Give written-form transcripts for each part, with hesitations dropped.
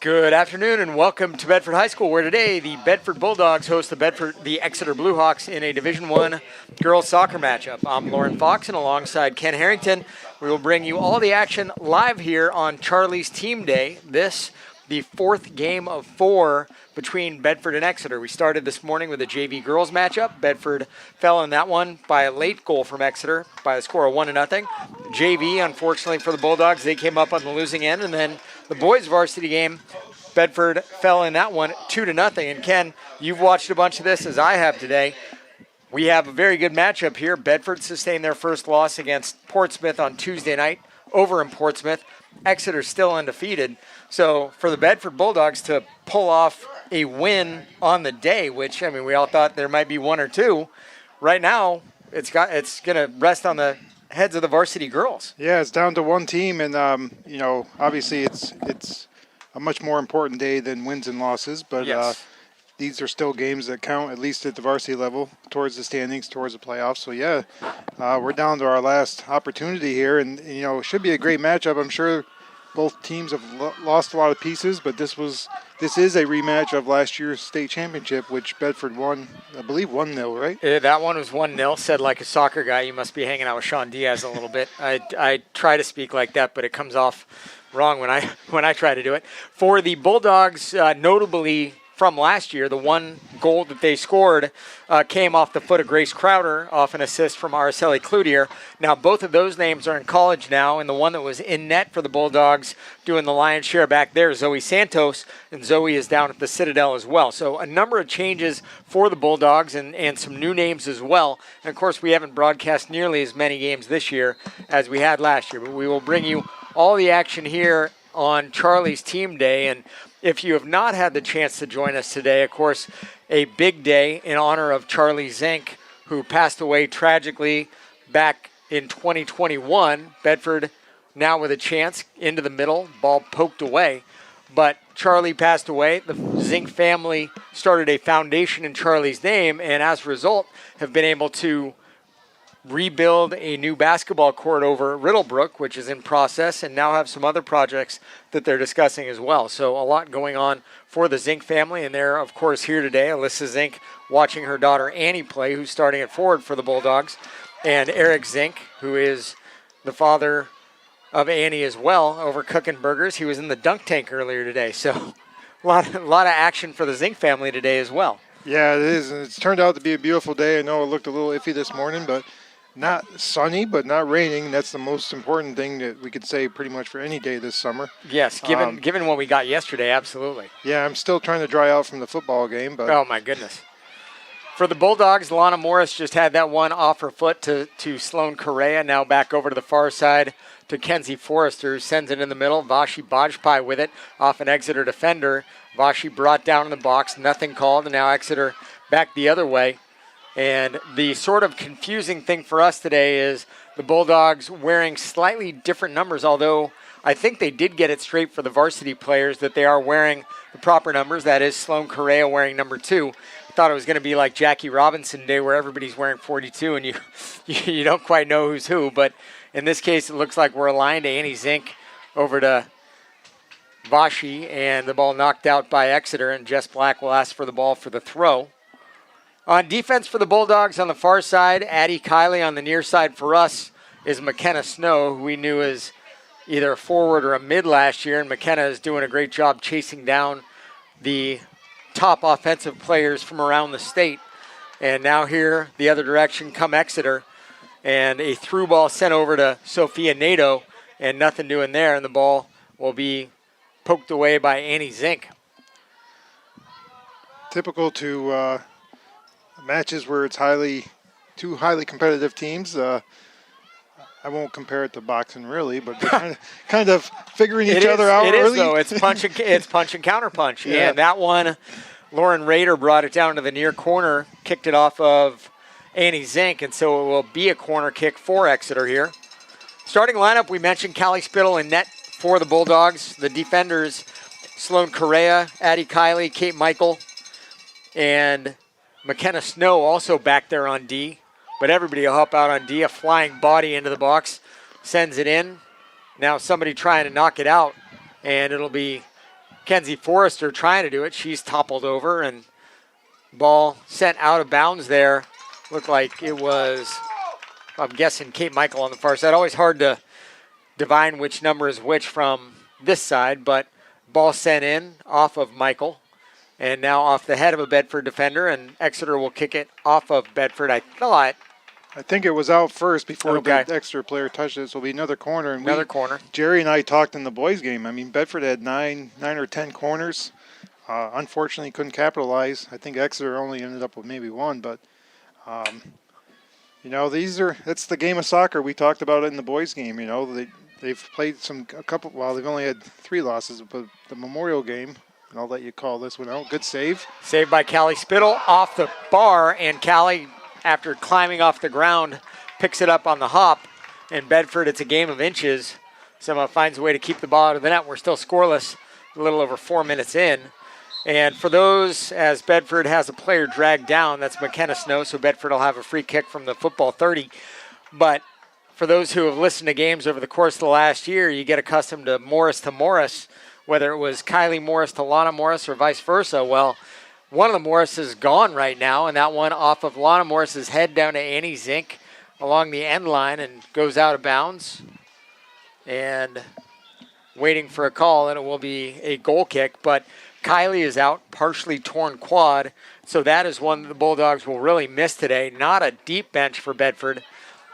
Good afternoon and welcome to Bedford High School, where today the Bedford Bulldogs host the Exeter Bluehawks in a Division I girls soccer matchup. I'm Lauren Fox, and alongside Ken Harrington, we will bring you all the action live here on Charlie's Team Day. This, the fourth game of 4 between Bedford and Exeter. We started this morning with a JV girls matchup. Bedford fell in that one by a late goal from Exeter by a score of 1-0. JV, unfortunately for the Bulldogs, they came up on the losing end, and then the boys varsity game, Bedford fell in that one 2-0. And Ken, you've watched a bunch of this as I have today. We have a very good matchup here. Bedford sustained their first loss against Portsmouth on Tuesday night over in Portsmouth. Exeter still undefeated. So for the Bedford Bulldogs to pull off a win on the day, which, I mean, we all thought there might be one or two, right now it's going to rest on the heads of the varsity girls. Yeah, it's down to one team, and obviously it's a much more important day than wins and losses, but yes. These are still games that count, at least at the varsity level, towards the standings, towards the playoffs. So yeah, we're down to our last opportunity here, and it should be a great matchup. I'm sure both teams have lost a lot of pieces, but this is a rematch of last year's state championship, which Bedford won, I believe, 1-0, right? Yeah, that one was 1-0. Said like a soccer guy, you must be hanging out with Sean Diaz a little bit. I try to speak like that, but it comes off wrong when I try to do it. For the Bulldogs, notably from last year, the one goal that they scored came off the foot of Grace Crowder off an assist from Araceli Cloutier. Now, both of those names are in college now, and the one that was in net for the Bulldogs doing the lion's share back there, Zoe Santos, and Zoe is down at the Citadel as well. So a number of changes for the Bulldogs and some new names as well. And, of course, we haven't broadcast nearly as many games this year as we had last year, but we will bring you all the action here on Charlie's Team Day. And if you have not had the chance to join us today, of course, a big day in honor of Charlie Zink, who passed away tragically back in 2021. Bedford now with a chance into the middle, ball poked away. But Charlie passed away. The Zink family started a foundation in Charlie's name, and as a result have been able to rebuild a new basketball court over at Riddlebrook, which is in process, and now have some other projects that they're discussing as well. So a lot going on for the Zink family, and they're, of course, here today. Alyssa Zink watching her daughter Annie play, who's starting at forward for the Bulldogs, and Eric Zink, who is the father of Annie as well, over cooking burgers. He was in the dunk tank earlier today, so a lot of action for the Zink family today as well. Yeah, it is, and it's turned out to be a beautiful day. I know it looked a little iffy this morning, but not sunny, but not raining. That's the most important thing that we could say pretty much for any day this summer. Yes, given what we got yesterday, absolutely. Yeah, I'm still trying to dry out from the football game. But oh, my goodness. For the Bulldogs, Lana Morris just had that one off her foot to Sloan Correa. Now back over to the far side to Kenzie Forrester, who sends it in the middle. Vashi Bajpai with it off an Exeter defender. Vashi brought down in the box, nothing called, and now Exeter back the other way. And the sort of confusing thing for us today is the Bulldogs wearing slightly different numbers, although I think they did get it straight for the varsity players that they are wearing the proper numbers. That is Sloan Correa wearing number 2. I thought it was going to be like Jackie Robinson Day where everybody's wearing 42 and you don't quite know who's who. But in this case, it looks like we're aligned. Annie Zink over to Vashi, and the ball knocked out by Exeter, and Jess Black will ask for the ball for the throw. On defense for the Bulldogs on the far side, Addie Kiley. On the near side for us is McKenna Snow, who we knew as either a forward or a mid last year, and McKenna is doing a great job chasing down the top offensive players from around the state. And now here, the other direction, come Exeter, and a through ball sent over to Sophia Nato, and nothing doing there, and the ball will be poked away by Annie Zink. Typical to matches where it's two highly competitive teams. I won't compare it to boxing really, but they're kind of figuring each other out early. It is, though. It's punch and counter punch. Yeah, and that one, Lauren Rader brought it down to the near corner, kicked it off of Annie Zink, and so it will be a corner kick for Exeter here. Starting lineup, we mentioned Callie Spittle in net for the Bulldogs. The defenders, Sloan Correa, Addie Kiley, Kate Michael, and McKenna Snow also back there on D. But everybody will help out on D. A flying body into the box, sends it in. Now somebody trying to knock it out, and it'll be Kenzie Forrester trying to do it. She's toppled over, and ball sent out of bounds there. Looked like it was, I'm guessing, Kate Michael on the far side. Always hard to divine which number is which from this side, but ball sent in off of Michael, and now off the head of a Bedford defender, and Exeter will kick it off of Bedford. I think it was out first before Okay. the Exeter player touched it, so it'll be another corner. And Another corner. Jerry and I talked in the boys' game. I mean, Bedford had nine or 10 corners. Unfortunately, couldn't capitalize. I think Exeter only ended up with maybe one, but it's the game of soccer. We talked about it in the boys' game. They've played they've only had 3 losses, but the Memorial game, and I'll let you call this one out. Good save. Saved by Callie Spittle off the bar, and Callie, after climbing off the ground, picks it up on the hop. In Bedford, it's a game of inches. Somehow finds a way to keep the ball out of the net. We're still scoreless, a little over 4 minutes in. And for those, as Bedford has a player dragged down, that's McKenna Snow, so Bedford will have a free kick from the football 30. But for those who have listened to games over the course of the last year, you get accustomed to Morris, whether it was Kylie Morris to Lana Morris or vice versa. Well, one of the Morris is gone right now, and that one off of Lana Morris's head down to Annie Zink along the end line and goes out of bounds. And waiting for a call, and it will be a goal kick. But Kylie is out, partially torn quad, so that is one that the Bulldogs will really miss today. Not a deep bench for Bedford.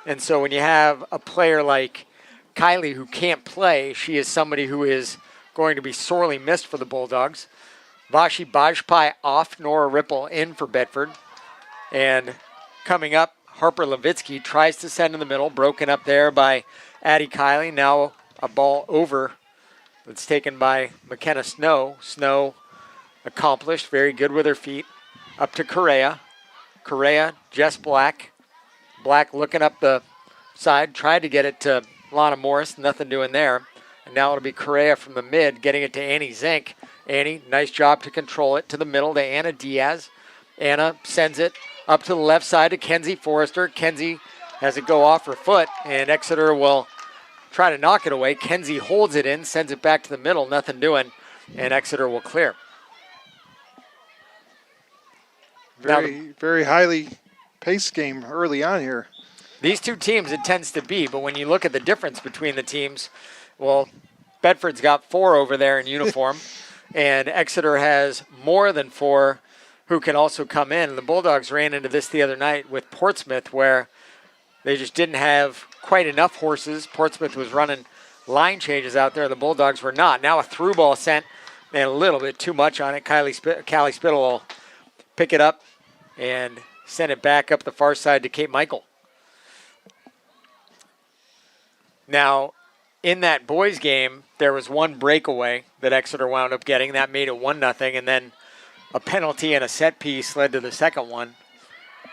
And so when you have a player like Kylie who can't play, she is somebody who is going to be sorely missed for the Bulldogs. Vashi Bajpai off, Nora Ripple in for Bedford. And coming up, Harper Levitsky tries to send in the middle, broken up there by Addie Kylie. Now a ball over. It's taken by McKenna Snow. Snow accomplished, very good with her feet. Up to Correa. Correa, Jess Black. Black looking up the side, tried to get it to Lana Morris, nothing doing there. And now it'll be Correa from the mid, getting it to Annie Zink. Annie, nice job to control it to the middle to Anna Diaz. Anna sends it up to the left side to Kenzie Forrester. Kenzie has it go off her foot, and Exeter will try to knock it away. Kenzie holds it in, sends it back to the middle, nothing doing, and Exeter will clear. Very highly paced game early on here. These two teams, it tends to be, but when you look at the difference between the teams, well, Bedford's got 4 over there in uniform, and Exeter has more than 4 who can also come in. And the Bulldogs ran into this the other night with Portsmouth, where they just didn't have quite enough horses. Portsmouth was running line changes out there. The Bulldogs were not. Now a through ball sent, and a little bit too much on it. Callie Spittle will pick it up and send it back up the far side to Kate Michael. Now, in that boys game, there was one breakaway that Exeter wound up getting. That made it 1-0, and then a penalty and a set piece led to the second one.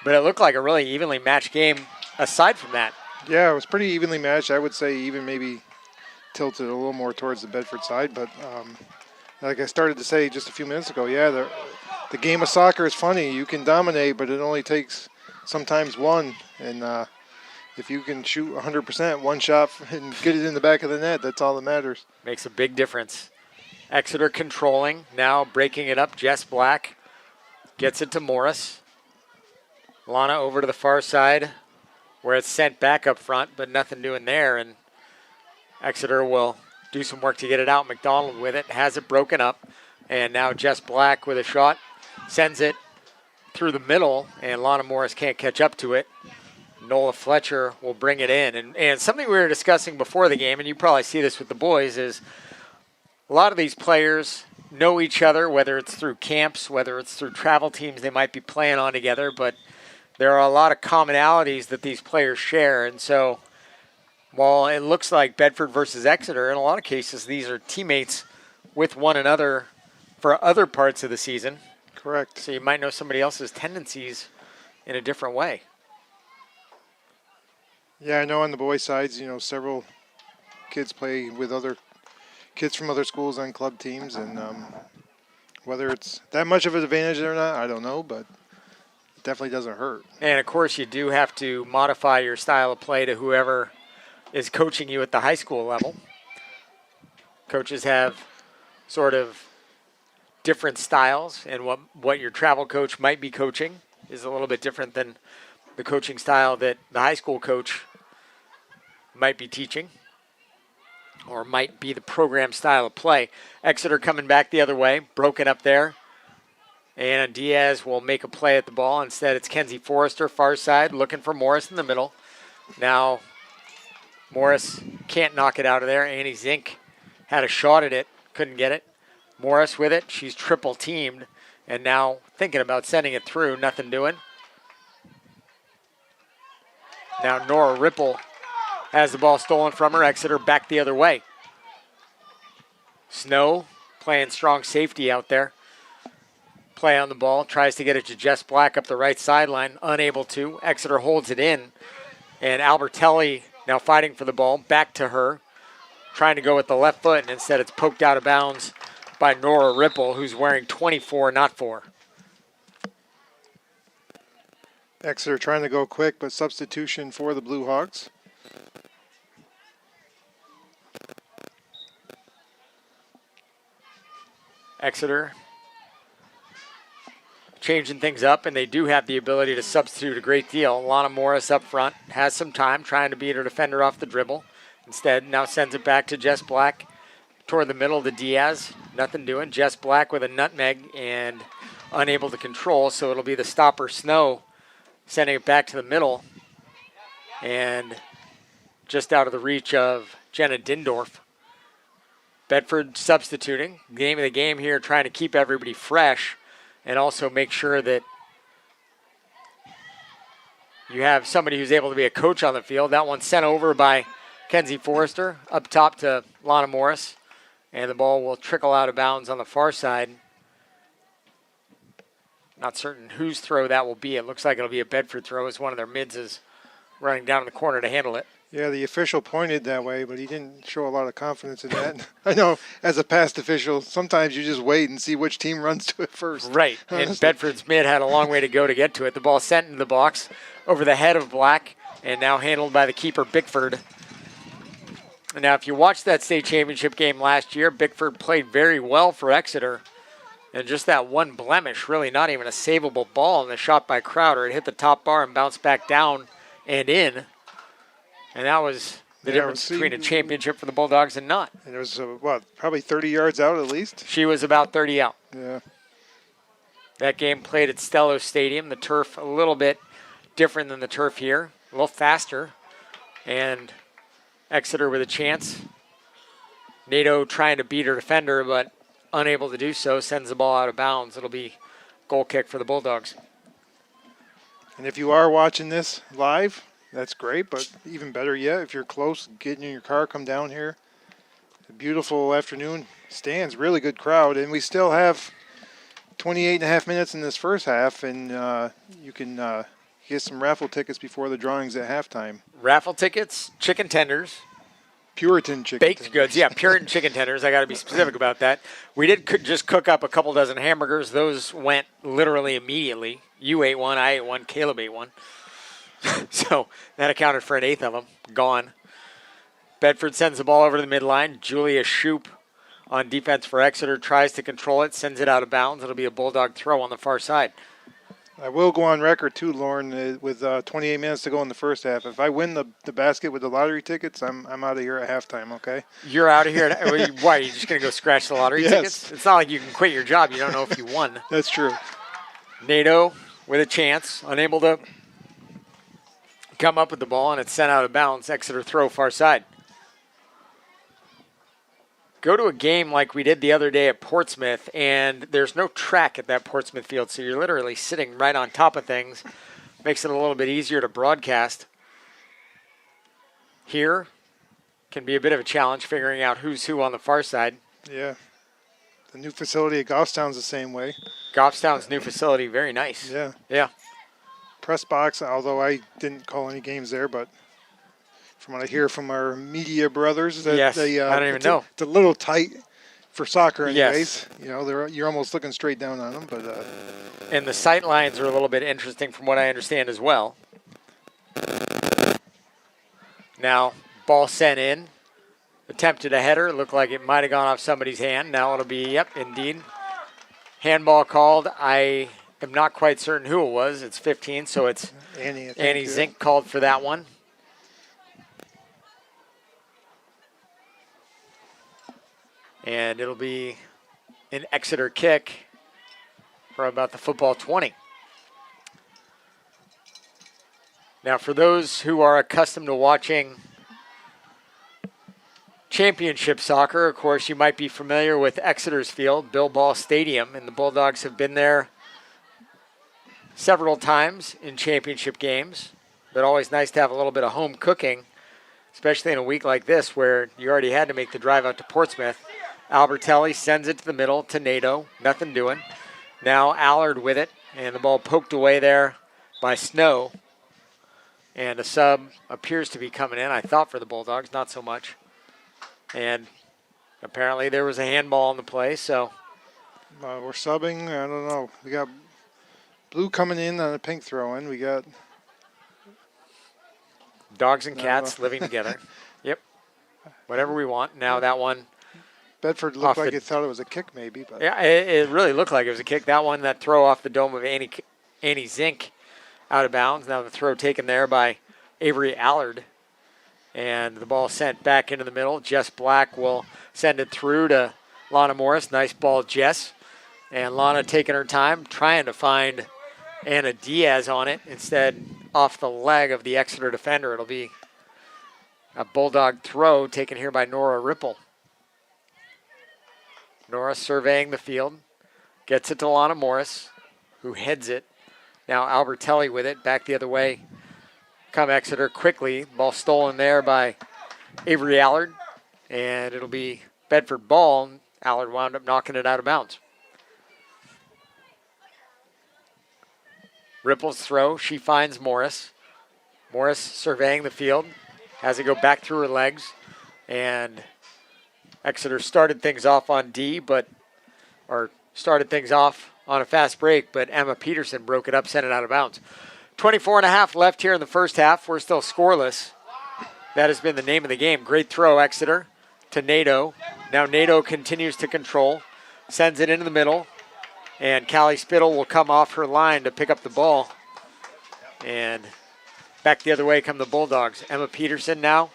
But it looked like a really evenly matched game aside from that. Yeah, it was pretty evenly matched. I would say even maybe tilted a little more towards the Bedford side. But like I started to say just a few minutes ago, yeah, the game of soccer is funny. You can dominate, but it only takes sometimes one. And if you can shoot 100%, one shot and get it in the back of the net, that's all that matters. Makes a big difference. Exeter controlling, now breaking it up. Jess Black gets it to Morris. Lana over to the far side where it's sent back up front, but nothing doing there. And Exeter will do some work to get it out. McDonald with it, has it broken up. And now Jess Black with a shot, sends it through the middle, and Lana Morris can't catch up to it. Nola Fletcher will bring it in. And something we were discussing before the game, and you probably see this with the boys, is a lot of these players know each other, whether it's through camps, whether it's through travel teams they might be playing on together, but there are a lot of commonalities that these players share. And so while it looks like Bedford versus Exeter, in a lot of cases these are teammates with one another for other parts of the season. Correct. So you might know somebody else's tendencies in a different way. Yeah, I know on the boys' sides, several kids play with other kids from other schools on club teams, and whether it's that much of an advantage or not, I don't know, but it definitely doesn't hurt. And, of course, you do have to modify your style of play to whoever is coaching you at the high school level. Coaches have sort of different styles, and what your travel coach might be coaching is a little bit different than the coaching style that the high school coach might be teaching or might be the program style of play. Exeter coming back the other way, broken up there. And Diaz will make a play at the ball. Instead, it's Kenzie Forrester, far side, looking for Morris in the middle. Now, Morris can't knock it out of there. Annie Zink had a shot at it, couldn't get it. Morris with it. She's triple teamed. And now thinking about sending it through, nothing doing. Now Nora Ripple has the ball stolen from her. Exeter back the other way. Snow playing strong safety out there. Play on the ball, tries to get it to Jess Black up the right sideline, unable to. Exeter holds it in, and Albertelli now fighting for the ball, back to her, trying to go with the left foot, and instead it's poked out of bounds by Nora Ripple, who's wearing 24, not 4. Exeter trying to go quick, but substitution for the Blue Hawks. Exeter changing things up, and they do have the ability to substitute a great deal. Lana Morris up front has some time trying to beat her defender off the dribble. Instead, now sends it back to Jess Black toward the middle to Diaz. Nothing doing. Jess Black with a nutmeg and unable to control, so it'll be the stopper Snow sending it back to the middle and just out of the reach of Jenna Dindorf. Bedford substituting. Game of the game here, trying to keep everybody fresh and also make sure that you have somebody who's able to be a coach on the field. That one sent over by Kenzie Forrester up top to Lana Morris, and the ball will trickle out of bounds on the far side. Not certain whose throw that will be. It looks like it'll be a Bedford throw as one of their mids is running down in the corner to handle it. Yeah, the official pointed that way, but he didn't show a lot of confidence in that. I know, as a past official, sometimes you just wait and see which team runs to it first. Right, and Bedford's mid had a long way to go to get to it. The ball sent into the box over the head of Black, and now handled by the keeper, Bickford. Now, if you watched that state championship game last year, Bickford played very well for Exeter. And just that one blemish, really not even a savable ball in the shot by Crowder. It hit the top bar and bounced back down and in. And that was the difference between a championship for the Bulldogs and not. And it was, probably 30 yards out at least? She was about 30 out. Yeah. That game played at Stello Stadium. The turf a little bit different than the turf here. A little faster. And Exeter with a chance. Nato trying to beat her defender, but unable to do so. Sends the ball out of bounds. It'll be goal kick for the Bulldogs. And if you are watching this live, that's great, but even better yet, if you're close, get in your car, come down here. A beautiful afternoon. Stands, really good crowd, and we still have 28 and a half minutes in this first half, and you can get some raffle tickets before the drawings at halftime. Raffle tickets, chicken tenders. Puritan chicken Baked tenders. goods, yeah, Puritan chicken tenders. I got to be specific about that. We did just cook up a couple dozen hamburgers. Those went literally immediately. You ate one, I ate one, Caleb ate one. So that accounted for an eighth of them. Gone. Bedford sends the ball over to the midline. Julia Shoup on defense for Exeter tries to control it, sends it out of bounds. It'll be a Bulldog throw on the far side. I will go on record, too, Lauren, with 28 minutes to go in the first half. If I win the basket with the lottery tickets, I'm out of here at halftime, okay? You're out of here. Why, are you just going to go scratch the lottery tickets? It's not like you can quit your job. You don't know if you won. That's true. Nato with a chance, unable to come up with the ball, and it's sent out of bounds. Exeter throw far side. Go to a game like we did the other day at Portsmouth, and there's no track at that Portsmouth field, so you're literally sitting right on top of things. Makes it a little bit easier to broadcast. Here can be a bit of a challenge figuring out who's who on the far side. Yeah. The new facility at Goffstown's the same way. Goffstown's new facility, very nice. Yeah. Yeah. Press box, although I didn't call any games there, but from what I hear from our media brothers, that yes, I don't even know. It's a little tight for soccer, anyways. Yes. You know, you're almost looking straight down on them, but. And the sight lines are a little bit interesting, from what I understand as well. Now, ball sent in, attempted a header. Looked like it might have gone off somebody's hand. Now it'll be, yep, indeed, handball called. I am not quite certain who it was. It's 15, so it's Annie, I think, Annie Zink called for that one. And it'll be an Exeter kick for about the football 20. Now, for those who are accustomed to watching championship soccer, of course, you might be familiar with Exeter's field, Bill Ball Stadium, and the Bulldogs have been there several times in championship games, but always nice to have a little bit of home cooking, especially in a week like this where you already had to make the drive out to Portsmouth. Albertelli sends it to the middle to Nato, nothing doing. Now Allard with it, and the ball poked away there by Snow. And a sub appears to be coming in, I thought, for the Bulldogs, not so much. And apparently there was a handball on the play, so. We're subbing, I don't know. We got blue coming in on a pink throw-in. We got dogs and cats living together. Yep. Whatever we want. Now that one. Bedford looked like it thought it was a kick maybe. But yeah, it really looked like it was a kick. That one, that throw off the dome of Annie Zink out of bounds. Now the throw taken there by Avery Allard. And the ball sent back into the middle. Jess Black will send it through to Lana Morris. Nice ball, Jess. And Lana taking her time, trying to find Anna Diaz on it. Instead, off the leg of the Exeter defender. It'll be a Bulldog throw taken here by Nora Ripple. Nora surveying the field. Gets it to Lana Morris, who heads it. Now Albertelli with it, back the other way. Come Exeter quickly. Ball stolen there by Avery Allard. And it'll be Bedford ball. Allard wound up knocking it out of bounds. Ripple's throw. She finds Morris. Morris surveying the field. Has it go back through her legs. And Exeter started things off on D, started things off on a fast break, but Emma Peterson broke it up, sent it out of bounds. 24.5 left here in the first half. We're still scoreless. That has been the name of the game. Great throw, Exeter, to Nato. Now Nato continues to control, sends it into the middle, and Callie Spittle will come off her line to pick up the ball. And back the other way come the Bulldogs. Emma Peterson now.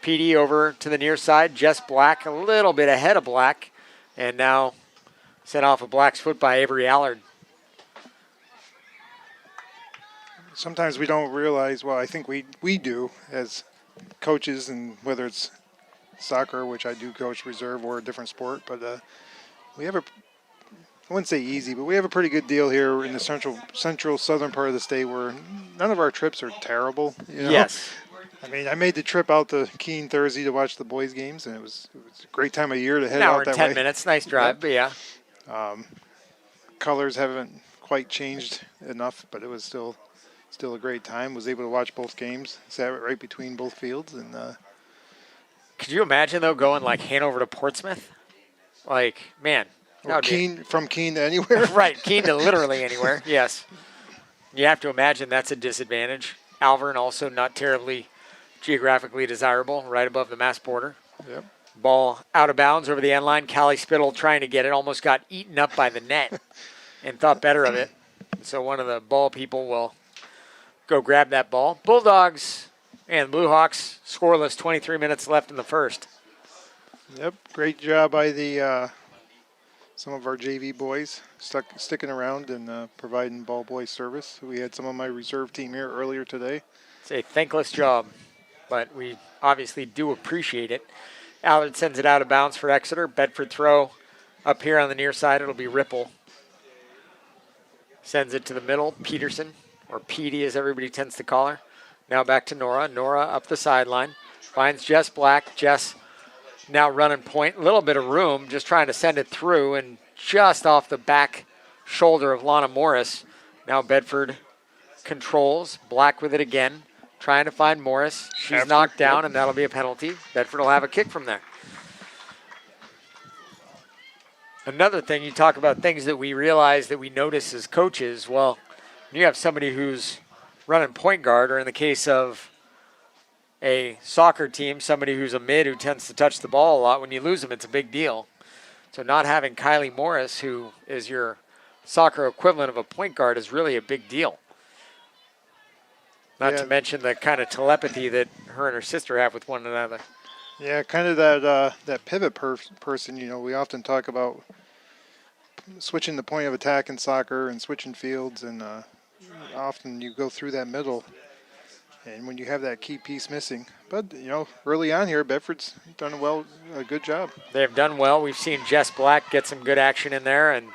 PD over to the near side. Jess Black a little bit ahead of Black. And now sent off a Black's foot by Avery Allard. sometimes we don't realize, well, I think we do as coaches, and whether it's soccer, which I do coach reserve, or a different sport, but we have I wouldn't say easy, but we have a pretty good deal here in the central southern part of the state where none of our trips are terrible. You know? Yes. I mean, I made the trip out to Keene Thursday to watch the boys' games, and it was a great time of year to head out that way. An hour and 10 minutes. Nice drive, but yeah. Colors haven't quite changed enough, but it was still a great time. Was able to watch both games. Sat right between both fields. And could you imagine, though, going like Hanover to Portsmouth? Like, man. From Keene to anywhere? Right, Keene to literally anywhere, yes. You have to imagine that's a disadvantage. Alvern also not terribly geographically desirable, right above the Mass border. Yep. Ball out of bounds over the end line. Callie Spittle trying to get it, almost got eaten up by the net and thought better of it. So one of the ball people will go grab that ball. Bulldogs and Blue Hawks scoreless, 23 minutes left in the first. Yep, great job by the some of our JV boys sticking around and providing ball boy service. We had some of my reserve team here earlier today. It's a thankless job, but we obviously do appreciate it. Allard sends it out of bounds for Exeter. Bedford throw up here on the near side. It'll be Ripple. Sends it to the middle. Peterson, or Petey as everybody tends to call her. Now back to Nora. Nora up the sideline. Finds Jess Black. Jess now running point. A little bit of room, just trying to send it through, and just off the back shoulder of Lana Morris. Now Bedford controls. Black with it again. Trying to find Morris. She's knocked down, and that'll be a penalty. Bedford will have a kick from there. Another thing, you talk about things that we realize that we notice as coaches. Well, you have somebody who's running point guard, or in the case of a soccer team, somebody who's a mid who tends to touch the ball a lot. When you lose them, it's a big deal. So not having Kylie Morris, who is your soccer equivalent of a point guard, is really a big deal. Not to mention the kind of telepathy that her and her sister have with one another. Yeah, kind of that pivot person. You know, we often talk about switching the point of attack in soccer and switching fields, and often you go through that middle. And when you have that key piece missing, but you know, early on here, Bedford's done a good job. They have done well. We've seen Jess Black get some good action in there and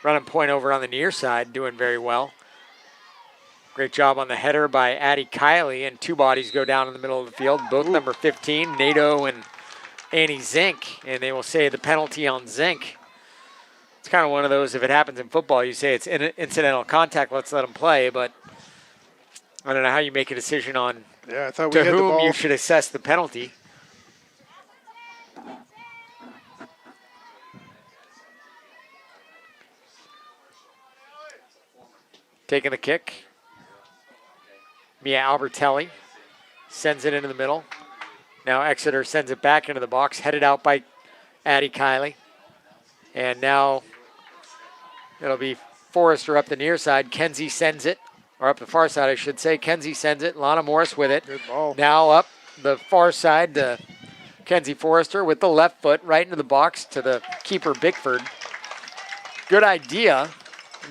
running point over on the near side, doing very well. Great job on the header by Addie Kiley, and two bodies go down in the middle of the field, both number 15, Nato and Annie Zink, and they will say the penalty on Zink. It's kind of one of those, if it happens in football, you say it's incidental contact, let's let them play, but I don't know how you make a decision on I thought to whom you should assess the penalty. Taking the kick. Mia Albertelli sends it into the middle. Now Exeter sends it back into the box, headed out by Addie Kiley. And now it'll be Forrester up the near side. Kenzie sends it, or up the far side, I should say. Kenzie sends it. Lana Morris with it. Good ball. Now up the far side to Kenzie Forrester with the left foot right into the box to the keeper, Bickford. Good idea.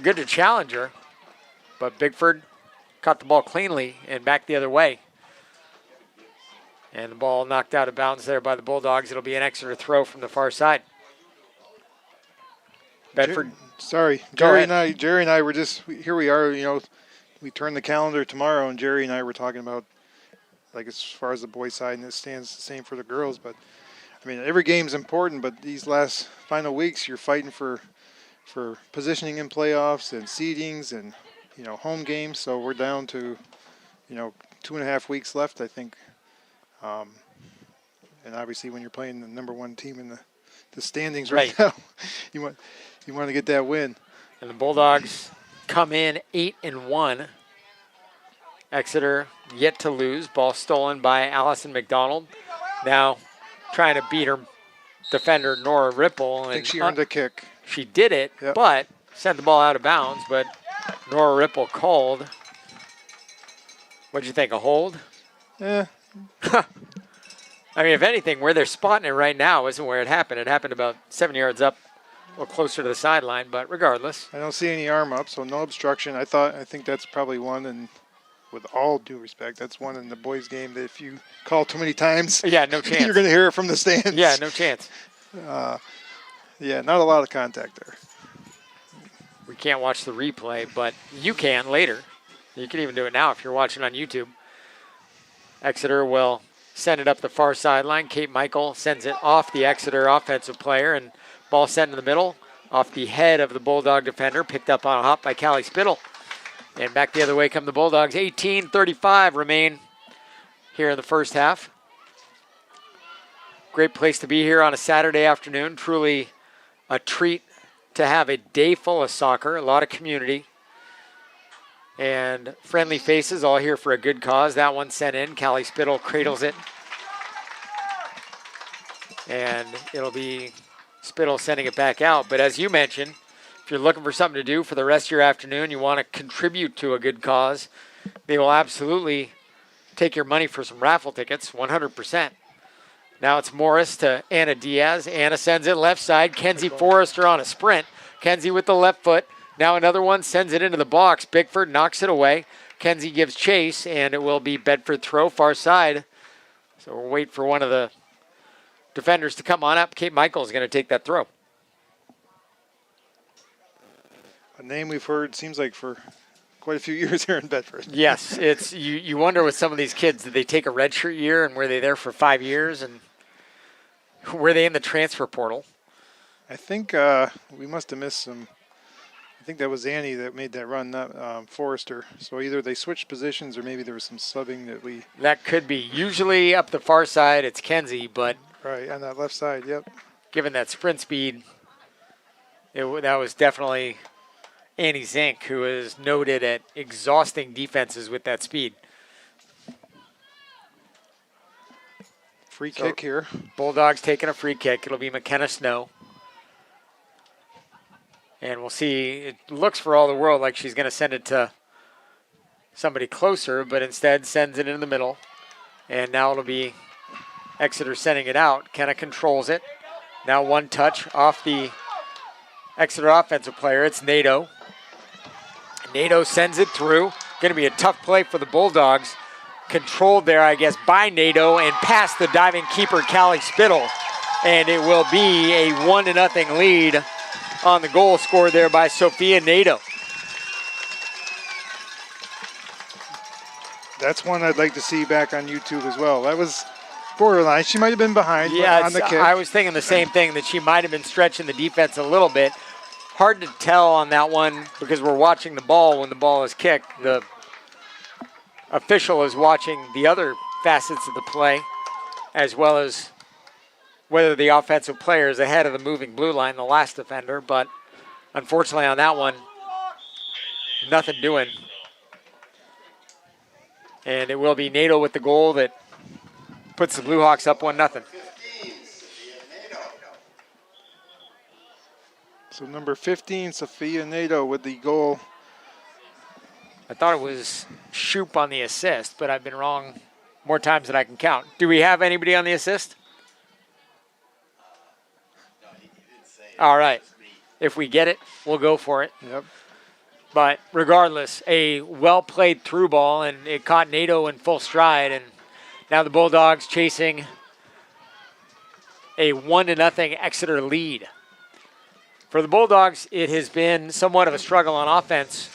Good to challenge her. But Bickford caught the ball cleanly and back the other way. And the ball knocked out of bounds there by the Bulldogs. It'll be an Exeter throw from the far side. Bedford. Jerry and I were just, here we are, you know, we turn the calendar tomorrow, and Jerry and I were talking about, like, as far as the boys' side, and it stands the same for the girls. But, I mean, every game's important, but these last final weeks, you're fighting for positioning in playoffs and seedings and, you know, home games. So we're down to, you know, 2.5 weeks left, I think. And obviously, when you're playing the number one team in the standings right now, you want to get that win. And the Bulldogs come in 8-1. Exeter yet to lose. Ball stolen by Allison McDonald. Now trying to beat her defender Nora Ripple. I think she earned a kick. She did it, but sent the ball out of bounds. But Nora Ripple called. What'd you think, a hold? Yeah. I mean, if anything, where they're spotting it right now isn't where it happened. It happened about 7 yards up, or closer to the sideline, but regardless. I don't see any arm up, so no obstruction. I think that's probably one, and with all due respect, that's one in the boys' game that if you call too many times, no chance. You're going to hear it from the stands. Yeah, no chance. Not a lot of contact there. We can't watch the replay, but you can later. You can even do it now if you're watching on YouTube. Exeter will send it up the far sideline. Kate Michael sends it off the Exeter offensive player, and ball sent in the middle off the head of the Bulldog defender, picked up on a hop by Callie Spittle. And back the other way come the Bulldogs. 18:35 remain here in the first half. Great place to be here on a Saturday afternoon. Truly a treat to have a day full of soccer, a lot of community. And friendly faces all here for a good cause. That one sent in. Callie Spittle cradles it. And it'll be Spittle sending it back out. But as you mentioned, if you're looking for something to do for the rest of your afternoon, you want to contribute to a good cause, they will absolutely take your money for some raffle tickets, 100%. Now it's Morris to Anna Diaz. Anna sends it left side. Kenzie Forrester on a sprint. Kenzie with the left foot. Now another one sends it into the box. Bickford knocks it away. Kenzie gives chase, and it will be Bedford throw far side. So we'll wait for one of the defenders to come on up. Kate Michael is going to take that throw. A name we've heard, seems like, for quite a few years here in Bedford. Yes, it's you wonder with some of these kids, did they take a redshirt year and were they there for 5 years? And were they in the transfer portal? I think we must have missed some. I think that was Annie that made that run, not Forrester. So either they switched positions or maybe there was some subbing that we... That could be. Usually up the far side, it's Kenzie, but... Right, on that left side, yep. Given that sprint speed, that was definitely Annie Zink, who is noted at exhausting defenses with that speed. Free kick here. Bulldogs taking a free kick. It'll be McKenna Snow. And we'll see. It looks for all the world like she's going to send it to somebody closer, but instead sends it in the middle. And now it'll be Exeter sending it out. Kenna controls it. Now one touch off the Exeter offensive player. It's Nato. Nato sends it through. Going to be a tough play for the Bulldogs. Controlled there, I guess, by Nato and past the diving keeper, Callie Spittle. And it will be a 1-0 lead on the goal scored there by Sophia Nato. That's one I'd like to see back on YouTube as well. That was borderline. She might have been behind on the kick. I was thinking the same thing, that she might have been stretching the defense a little bit. Hard to tell on that one because we're watching the ball when the ball is kicked. The official is watching the other facets of the play, as well as whether the offensive player is ahead of the moving blue line, the last defender. But unfortunately on that one, nothing doing. And it will be Nato with the goal that puts the Blue Hawks up 1-0. So number 15, Sophia Nato with the goal. I thought it was Shoop on the assist, but I've been wrong more times than I can count. Do we have anybody on the assist? All right. If we get it, we'll go for it. Yep. But regardless, a well-played through ball, and it caught Nato in full stride. And now the Bulldogs chasing a 1-0 Exeter lead. For the Bulldogs, it has been somewhat of a struggle on offense.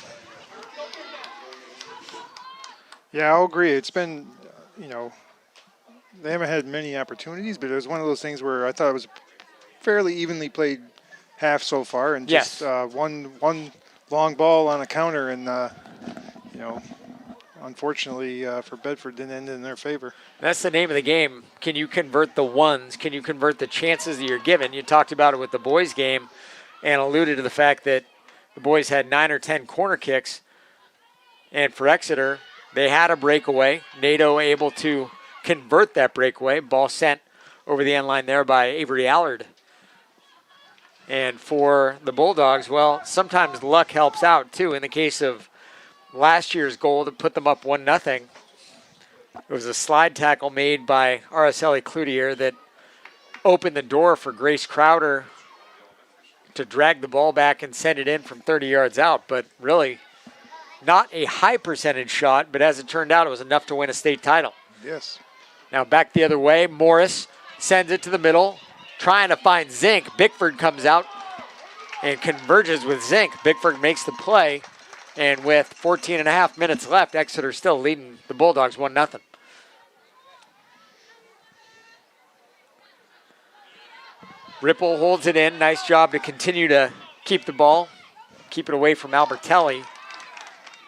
Yeah, I'll agree. It's been, they haven't had many opportunities, but it was one of those things where I thought it was fairly evenly played half so far, and just one long ball on a counter, and unfortunately for Bedford, didn't end in their favor. That's the name of the game. Can you convert the ones? Can you convert the chances that you're given? You talked about it with the boys' game and alluded to the fact that the boys had 9 or 10 corner kicks, and for Exeter, they had a breakaway. Nato able to convert that breakaway. Ball sent over the end line there by Avery Allard. And for the Bulldogs, well, sometimes luck helps out too. In the case of last year's goal to put them up 1-0, it was a slide tackle made by Araceli Cloutier that opened the door for Grace Crowder to drag the ball back and send it in from 30 yards out. But really, not a high percentage shot, but as it turned out, it was enough to win a state title. Yes. Now back the other way, Morris sends it to the middle, trying to find Zink. Bickford comes out and converges with Zink. Bickford makes the play, and with 14 and a half minutes left, Exeter still leading the Bulldogs 1-0. Ripple holds it in. Nice job to continue to keep the ball, keep it away from Albertelli.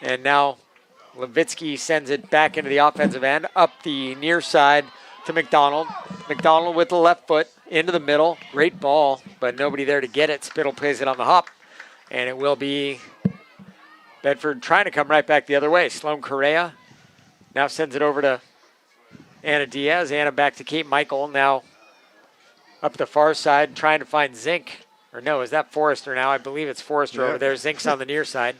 And now Levitsky sends it back into the offensive end, up the near side to McDonald. McDonald with the left foot into the middle. Great ball, but nobody there to get it. Spittle plays it on the hop, and it will be Bedford trying to come right back the other way. Sloan Correa now sends it over to Anna Diaz. Anna back to Kate Michael. Now up the far side, trying to find Zink. Or no, is that Forrester now? I believe it's Forrester over there. Zink's on the near side.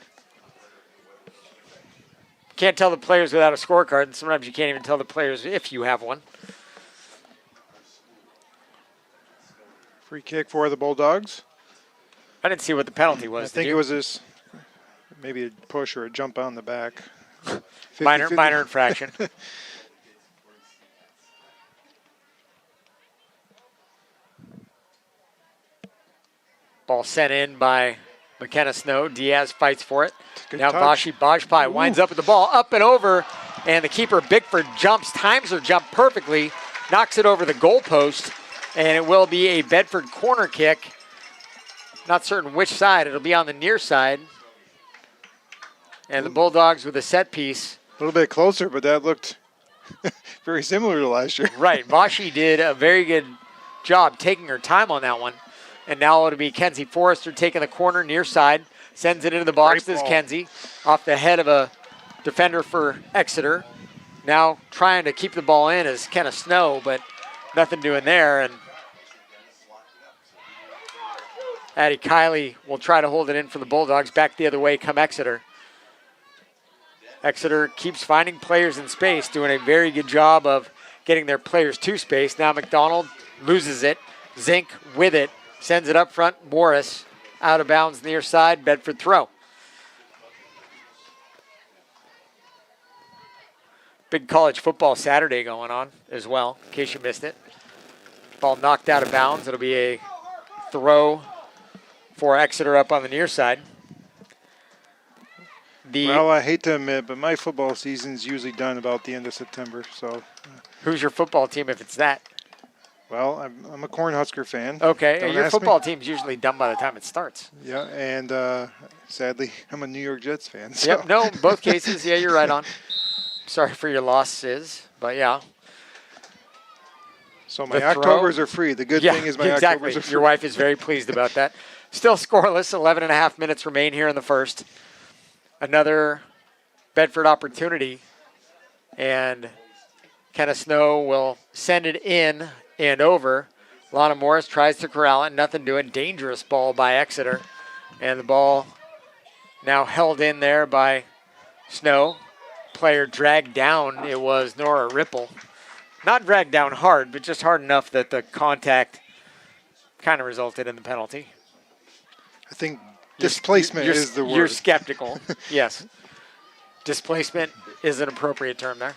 Can't tell the players without a scorecard, and sometimes you can't even tell the players if you have one. Free kick for the Bulldogs. I didn't see what the penalty was. I think it was this, maybe a push or a jump on the back. 50, minor infraction. Ball sent in by McKenna Snow. Diaz fights for it. Now Vashi Bajpai winds up with the ball, up and over, and the keeper Bickford jumps, times her jump perfectly, knocks it over the goalpost, and it will be a Bedford corner kick. Not certain which side. It'll be on the near side. And the Bulldogs with a set piece. A little bit closer, but that looked very similar to last year. Right. Vashi did a very good job taking her time on that one. And now it'll be Kenzie Forrester taking the corner near side. Sends it into the box. This is Kenzie off the head of a defender for Exeter. Now trying to keep the ball in is Kenna Snow, but nothing doing there. And Addie Kiley will try to hold it in for the Bulldogs. Back the other way come Exeter. Exeter keeps finding players in space, doing a very good job of getting their players to space. Now McDonald loses it. Zink with it. Sends it up front. Morris out of bounds near side. Bedford throw. Big college football Saturday going on as well, in case you missed it. Ball knocked out of bounds. It'll be a throw for Exeter up on the near side. Well, I hate to admit, but my football season's usually done about the end of September. So, who's your football team if it's that? Well, I'm a Cornhusker fan. Okay, your football team's usually done by the time it starts. Yeah, and sadly, I'm a New York Jets fan. So. Yep, no, both cases, yeah, you're right on. Sorry for your losses, but yeah. So my Octobers are free. The good thing is my Octobers are free. Your wife is very pleased about that. Still scoreless, 11 and a half minutes remain here in the first. Another Bedford opportunity, and Kenneth Snow will send it in and over. Lana Morris tries to corral it, nothing doing. Dangerous ball by Exeter, and the ball now held in there by Snow. Player dragged down. It was Nora Ripple. Not dragged down hard, but just hard enough that the contact kind of resulted in the penalty. I think displacement is the word. You're skeptical. Yes. Displacement is an appropriate term there.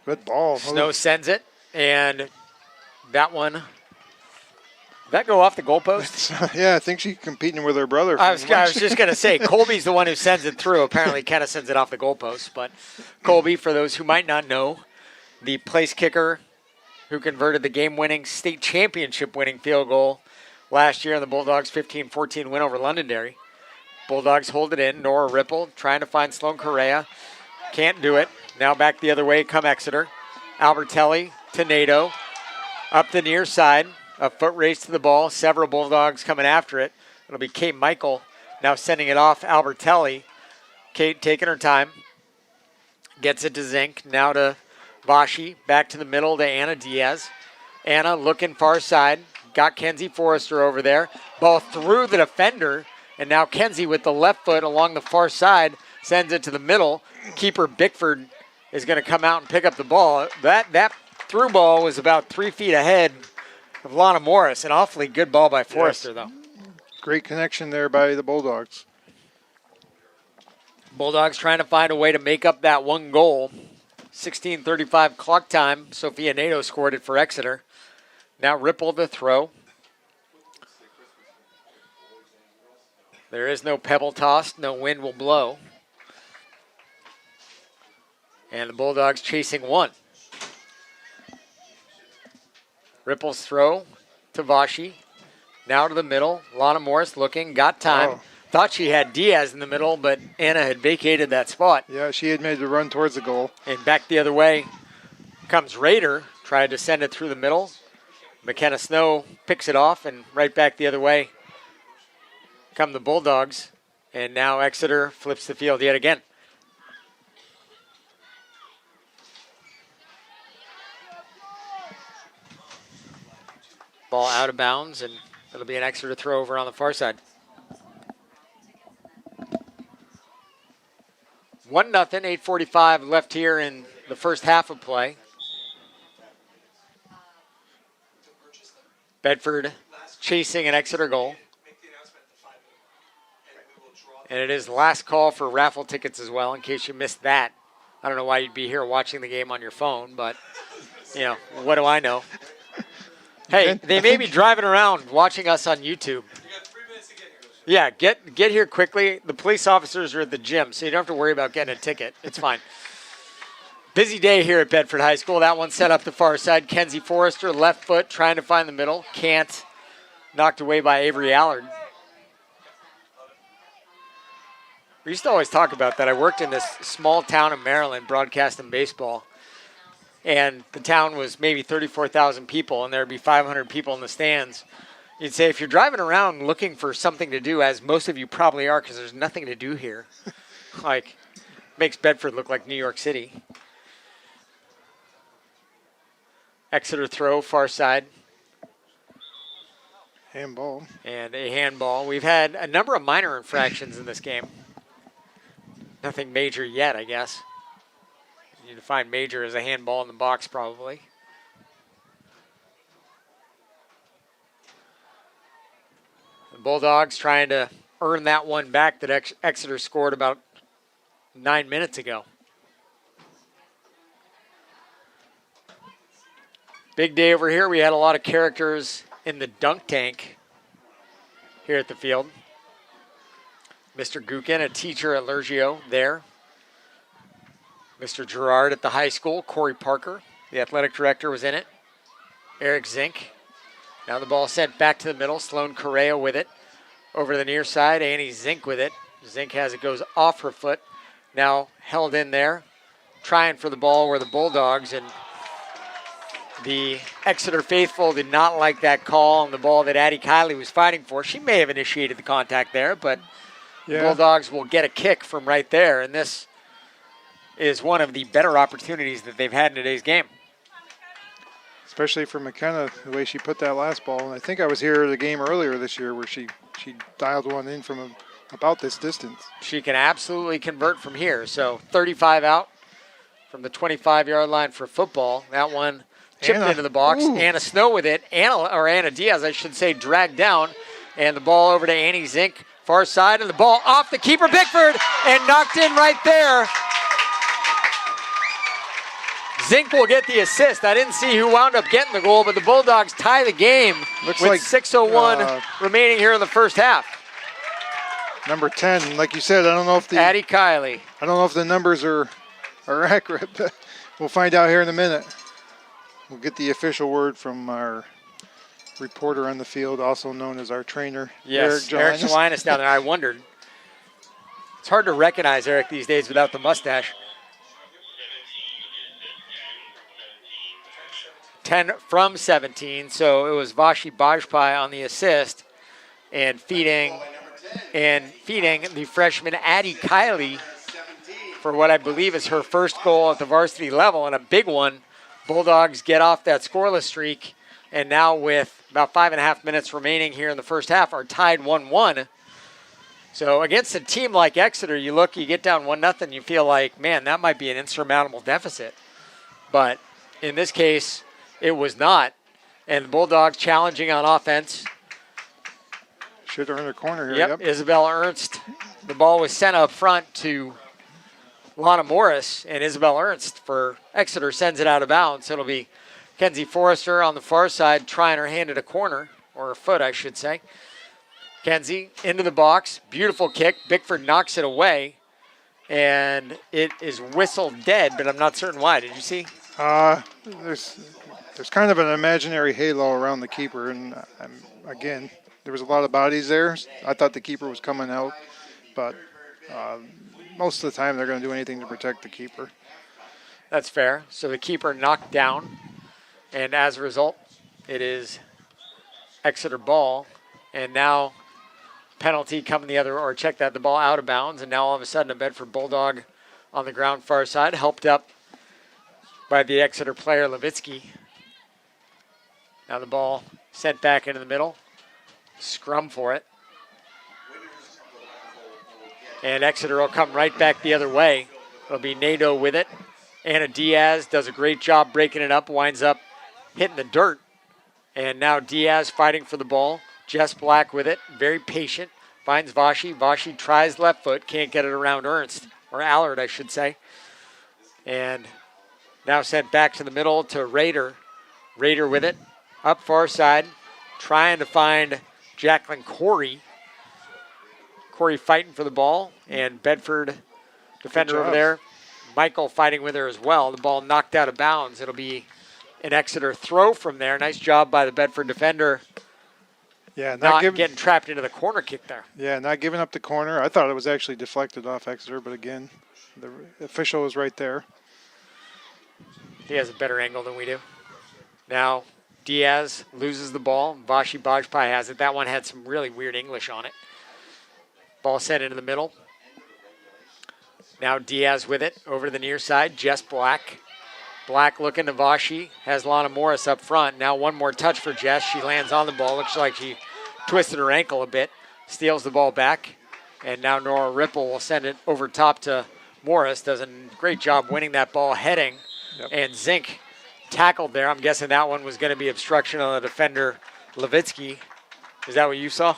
Good ball. Snow sends it, and that one, that go off the goalpost? Yeah, I think she's competing with her brother. I was just going to say, Colby's the one who sends it through. Apparently, Kenna sends it off the goalpost. But Colby, for those who might not know, the place kicker who converted the game-winning, state championship-winning field goal last year in the Bulldogs' 15-14 win over Londonderry. Bulldogs hold it in. Nora Ripple trying to find Sloan Correa. Can't do it. Now back the other way come Exeter. Albertelli to Nato. Up the near side. A foot race to the ball. Several Bulldogs coming after it. It'll be Kate Michael now sending it off Albertelli. Kate taking her time. Gets it to Zink. Now to Vashi. Back to the middle to Anna Diaz. Anna looking far side. Got Kenzie Forrester over there. Ball through the defender. And now Kenzie with the left foot along the far side sends it to the middle. Keeper Bickford is going to come out and pick up the ball. That through ball was about 3 feet ahead of Lana Morris. An awfully good ball by Forrester, though. Great connection there by the Bulldogs. Bulldogs trying to find a way to make up that one goal. 16:35 clock time. Sophia Nato scored it for Exeter. Now Ripple the throw. There is no pebble toss. No wind will blow. And the Bulldogs chasing one. Ripple's throw to Vashi. Now to the middle. Lana Morris looking. Got time. Oh. Thought she had Diaz in the middle, but Anna had vacated that spot. Yeah, she had made the run towards the goal. And back the other way comes Rader. Tried to send it through the middle. McKenna Snow picks it off, and right back the other way come the Bulldogs. And now Exeter flips the field yet again. Ball out of bounds, and it'll be an Exeter throw over on the far side. 1-0, 8:45 left here in the first half of play. Bedford chasing an Exeter goal. And it is last call for raffle tickets as well, in case you missed that. I don't know why you'd be here watching the game on your phone, but, you know, what do I know? Hey, they may be driving around watching us on YouTube. You got 3 minutes to get here. Yeah, get here quickly. The police officers are at the gym, so you don't have to worry about getting a ticket. It's fine. Busy day here at Bedford High School. That one set up the far side. Kenzie Forrester, left foot, trying to find the middle. Can't. Knocked away by Avery Allard. We used to always talk about that. I worked in this small town in Maryland broadcasting baseball. And the town was maybe 34,000 people, and there would be 500 people in the stands. You'd say, if you're driving around looking for something to do, as most of you probably are because there's nothing to do here, like, makes Bedford look like New York City. Exeter throw, far side. Handball. And a handball. We've had a number of minor infractions in this game. Nothing major yet, I guess. You define major as a handball in the box, probably. The Bulldogs trying to earn that one back that Exeter scored about 9 minutes ago. Big day over here. We had a lot of characters in the dunk tank here at the field. Mr. Gukin, a teacher at Lergio there. Mr. Gerard at the high school. Corey Parker, the athletic director, was in it. Eric Zink. Now the ball sent back to the middle. Sloan Correa with it. Over to the near side. Annie Zink with it. Zink has it, goes off her foot. Now held in there. Trying for the ball where the Bulldogs and the Exeter faithful did not like that call on the ball that Addie Kiley was fighting for. She may have initiated the contact there, but the Bulldogs will get a kick from right there. And this is one of the better opportunities that they've had in today's game. Especially for McKenna, the way she put that last ball. And I think I was here at a game earlier this year where she dialed one in from about this distance. She can absolutely convert from here. So 35 out from the 25-yard line for football. That one chipped into the box. Ooh. Anna Snow with it. Anna Diaz, I should say, dragged down. And the ball over to Annie Zink, far side. And the ball off the keeper, Bickford, and knocked in right there. Zink will get the assist. I didn't see who wound up getting the goal, but the Bulldogs tie the game with like 6:01 remaining here in the first half. Number 10, like you said, I don't know if Addie Kiley. I don't know if the numbers are accurate, but we'll find out here in a minute. We'll get the official word from our reporter on the field, also known as our trainer, yes, Eric Jelinas down there. I wondered. It's hard to recognize Eric these days without the mustache. 10 from 17, so it was Vashi Bajpai on the assist and feeding the freshman Addie Kiley for what I believe is her first goal at the varsity level, and a big one. Bulldogs get off that scoreless streak, and now with about 5.5 minutes remaining here in the first half are tied 1-1. So against a team like Exeter, you get down 1-0, you feel like, man, that might be an insurmountable deficit. But in this case, it was not. And the Bulldogs challenging on offense. Should earn a corner here. Yep, Isabel Ernst. The ball was sent up front to Lana Morris, and Isabel Ernst for Exeter sends it out of bounds. It'll be Kenzie Forrester on the far side trying her hand at a corner, or her foot, I should say. Kenzie into the box. Beautiful kick. Bickford knocks it away, and it is whistled dead, but I'm not certain why. Did you see? There's kind of an imaginary halo around the keeper, and again, there was a lot of bodies there. I thought the keeper was coming out, but most of the time they're going to do anything to protect the keeper. That's fair. So the keeper knocked down, and as a result, it is Exeter ball, and now penalty coming the other, or check that, the ball out of bounds, and now all of a sudden a Bedford Bulldog on the ground far side, helped up by the Exeter player Levitsky. Now the ball sent back into the middle. Scrum for it. And Exeter will come right back the other way. It'll be Nadeau with it. Anna Diaz does a great job breaking it up, winds up hitting the dirt. And now Diaz fighting for the ball. Jess Black with it, very patient. Finds Vashi. Vashi tries left foot, can't get it around Ernst, or Allard, I should say. And now sent back to the middle to Rader. Rader with it, up far side, trying to find Jacqueline Corey. Corey fighting for the ball, and Bedford defender over there. Michael fighting with her as well. The ball knocked out of bounds. It'll be an Exeter throw from there. Nice job by the Bedford defender. Yeah, not getting trapped into the corner kick there. Yeah, not giving up the corner. I thought it was actually deflected off Exeter, but again, the official was right there. He has a better angle than we do. Now Diaz loses the ball. Vashi Bajpai has it. That one had some really weird English on it. Ball sent into the middle. Now Diaz with it over to the near side. Jess Black. Black looking to Vashi. Has Lana Morris up front. Now one more touch for Jess. She lands on the ball. Looks like she twisted her ankle a bit, steals the ball back, and now Nora Ripple will send it over top to Morris. Does a great job winning that ball, heading, and Zink tackled there. I'm guessing that one was going to be obstruction on the defender, Levitsky. Is that what you saw?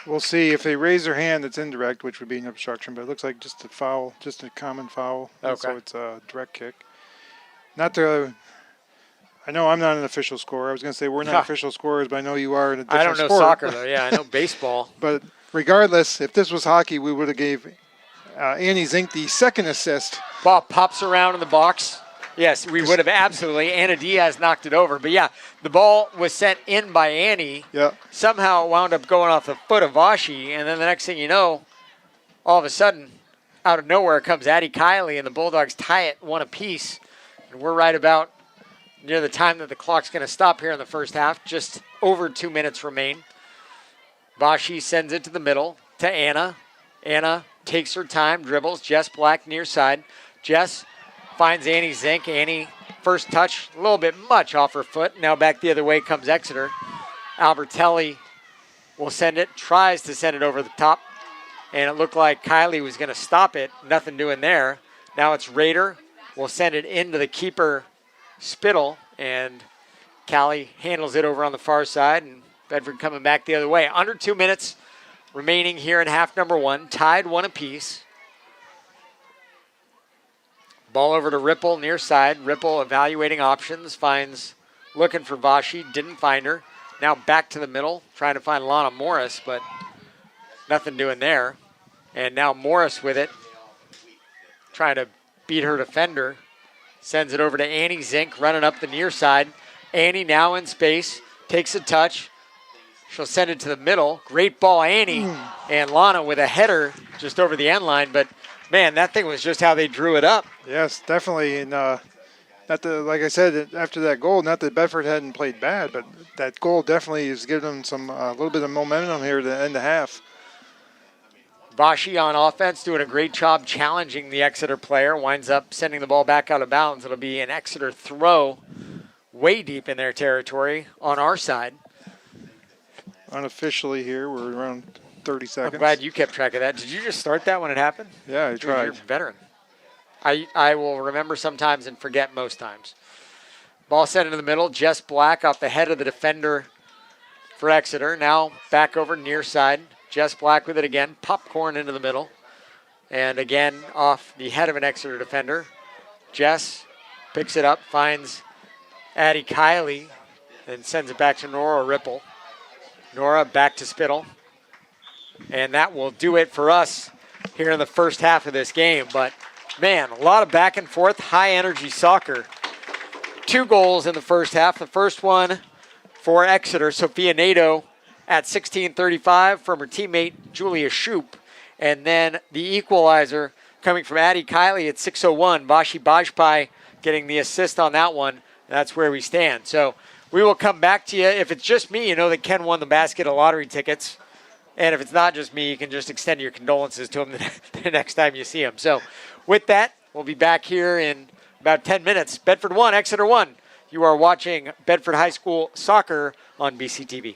We'll see. If they raise their hand, it's indirect, which would be an obstruction, but it looks like just a foul, just a common foul. Okay. So it's a direct kick. Not to... I know I'm not an official scorer. I was going to say we're not official scorers, but I know you are in a different sport. I don't know soccer, though. Yeah, I know baseball. But regardless, if this was hockey, we would have gave Annie Zink the second assist. Ball pops around in the box. Yes, we would have absolutely. Anna Diaz knocked it over. But, yeah, the ball was sent in by Annie. Yeah. Somehow it wound up going off the foot of Vashi, and then the next thing you know, all of a sudden, out of nowhere comes Addie Kiley, and the Bulldogs tie it one apiece. And we're right about near the time that the clock's going to stop here in the first half. Just over 2 minutes remain. Vashi sends it to the middle to Anna. Anna takes her time, dribbles. Jess Black near side. Jess finds Annie Zink. Annie, first touch, a little bit much off her foot. Now back the other way comes Exeter. Albertelli will send it, tries to send it over the top. And it looked like Kylie was going to stop it. Nothing doing there. Now it's Rader. Will send it into the keeper, Spittle, and Callie handles it over on the far side, and Bedford coming back the other way. Under 2 minutes remaining here in half number one, tied one apiece. Ball over to Ripple near side. Ripple evaluating options, looking for Vashi, didn't find her. Now back to the middle, trying to find Lana Morris, but nothing doing there. And now Morris with it, trying to beat her defender. Sends it over to Annie Zink, running up the near side. Annie now in space, takes a touch. She'll send it to the middle. Great ball, Annie. And Lana with a header just over the end line. But, man, that thing was just how they drew it up. Yes, definitely. And like I said, after that goal, not that Bedford hadn't played bad, but that goal definitely is giving them some a little bit of momentum here to end the half. Vashi on offense doing a great job challenging the Exeter player. Winds up sending the ball back out of bounds. It'll be an Exeter throw way deep in their territory on our side. Unofficially here, we're around 30 seconds. I'm glad you kept track of that. Did you just start that when it happened? Yeah, I tried. You're a veteran. I will remember sometimes and forget most times. Ball sent into the middle. Jess Black off the head of the defender for Exeter. Now back over near side. Jess Black with it again. Popcorn into the middle. And again off the head of an Exeter defender. Jess picks it up, finds Addie Kiley, and sends it back to Nora Ripple. Nora back to Spittle. And that will do it for us here in the first half of this game. But, man, a lot of back and forth, high-energy soccer. 2 goals in the first half. The first one for Exeter, Sophia Nato at 16:35 from her teammate Julia Shoup. And then the equalizer coming from Addie Kiley at 6:01. Vashi Bajpai getting the assist on that one. That's where we stand. So we will come back to you. If it's just me, you know that Ken won the basket of lottery tickets. And if it's not just me, you can just extend your condolences to him the next time you see him. So with that, we'll be back here in about 10 minutes. Bedford 1, Exeter 1. You are watching Bedford High School soccer on BCTV.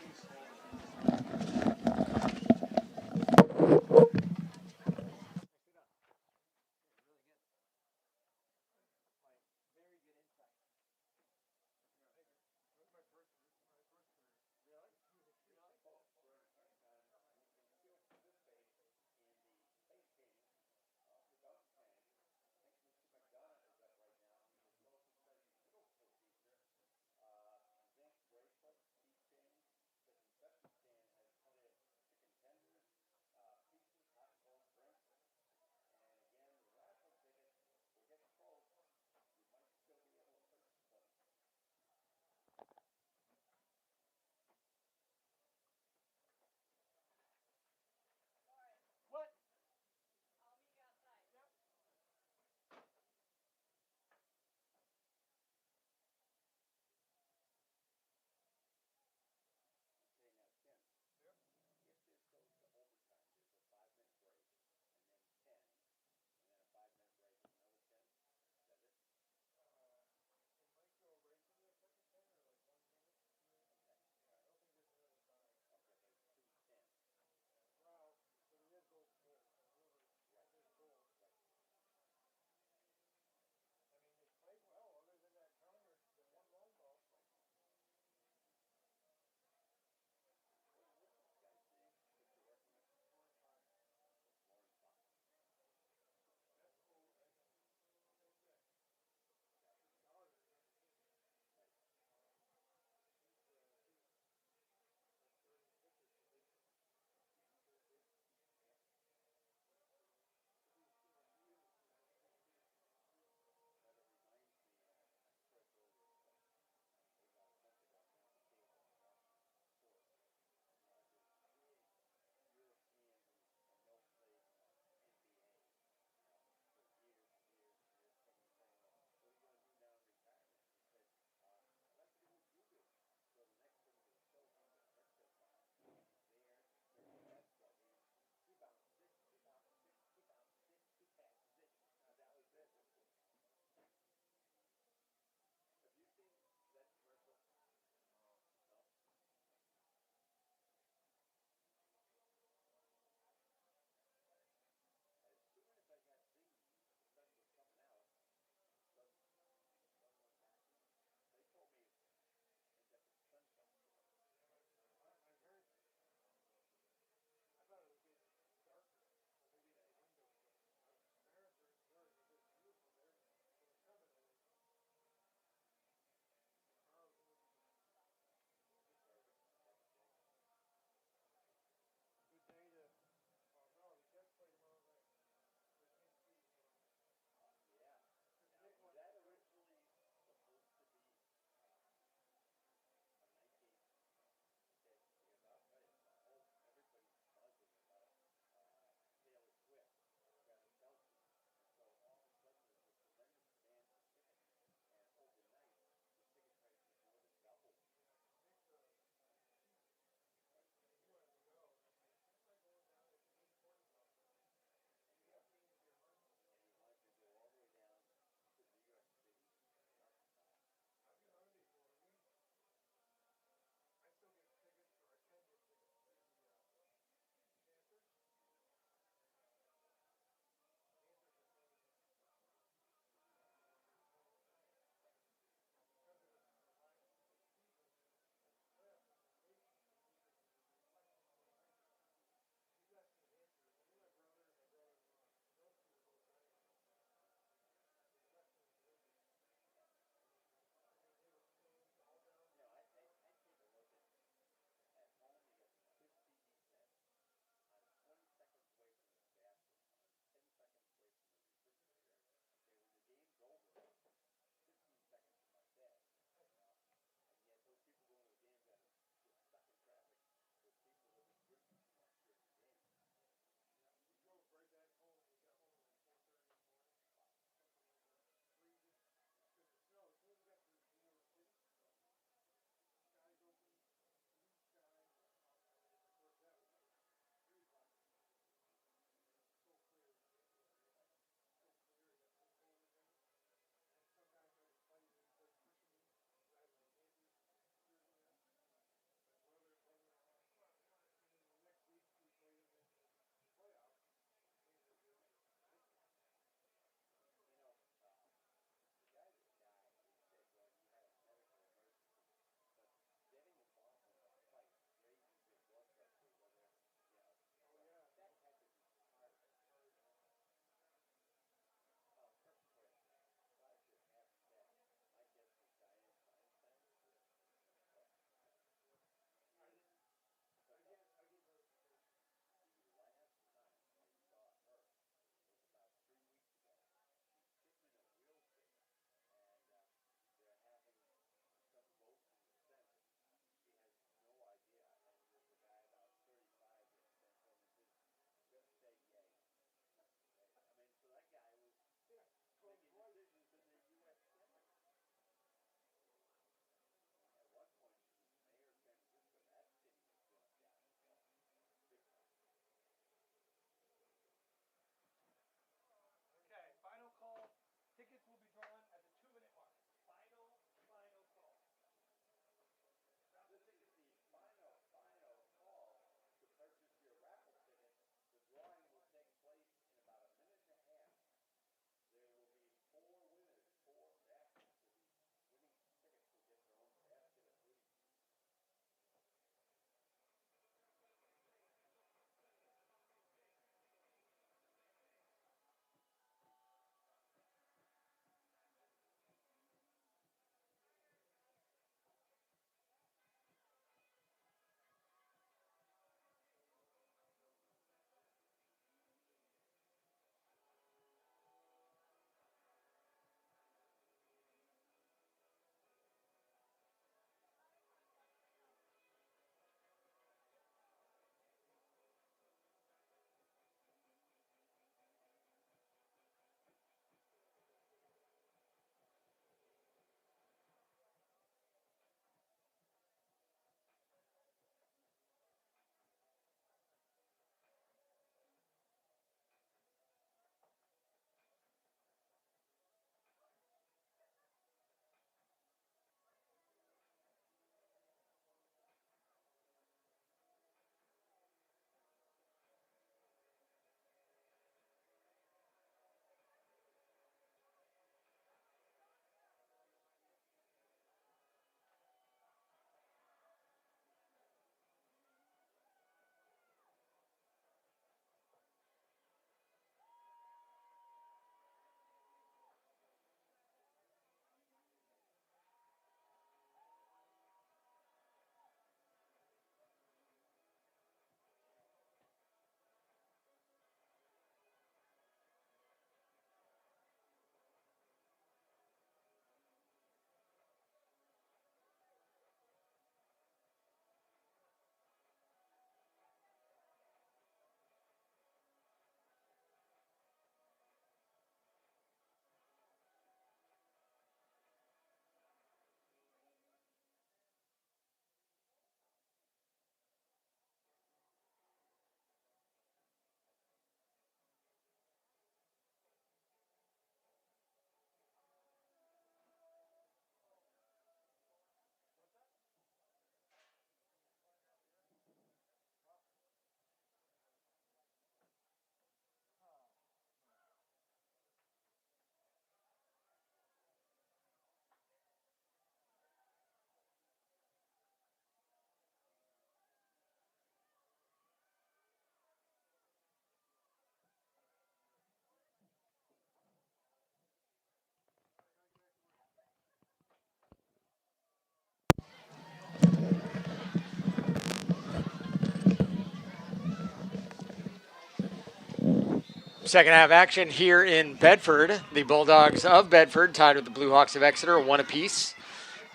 Second half action here in Bedford. The Bulldogs of Bedford tied with the Blue Hawks of Exeter, 1 apiece.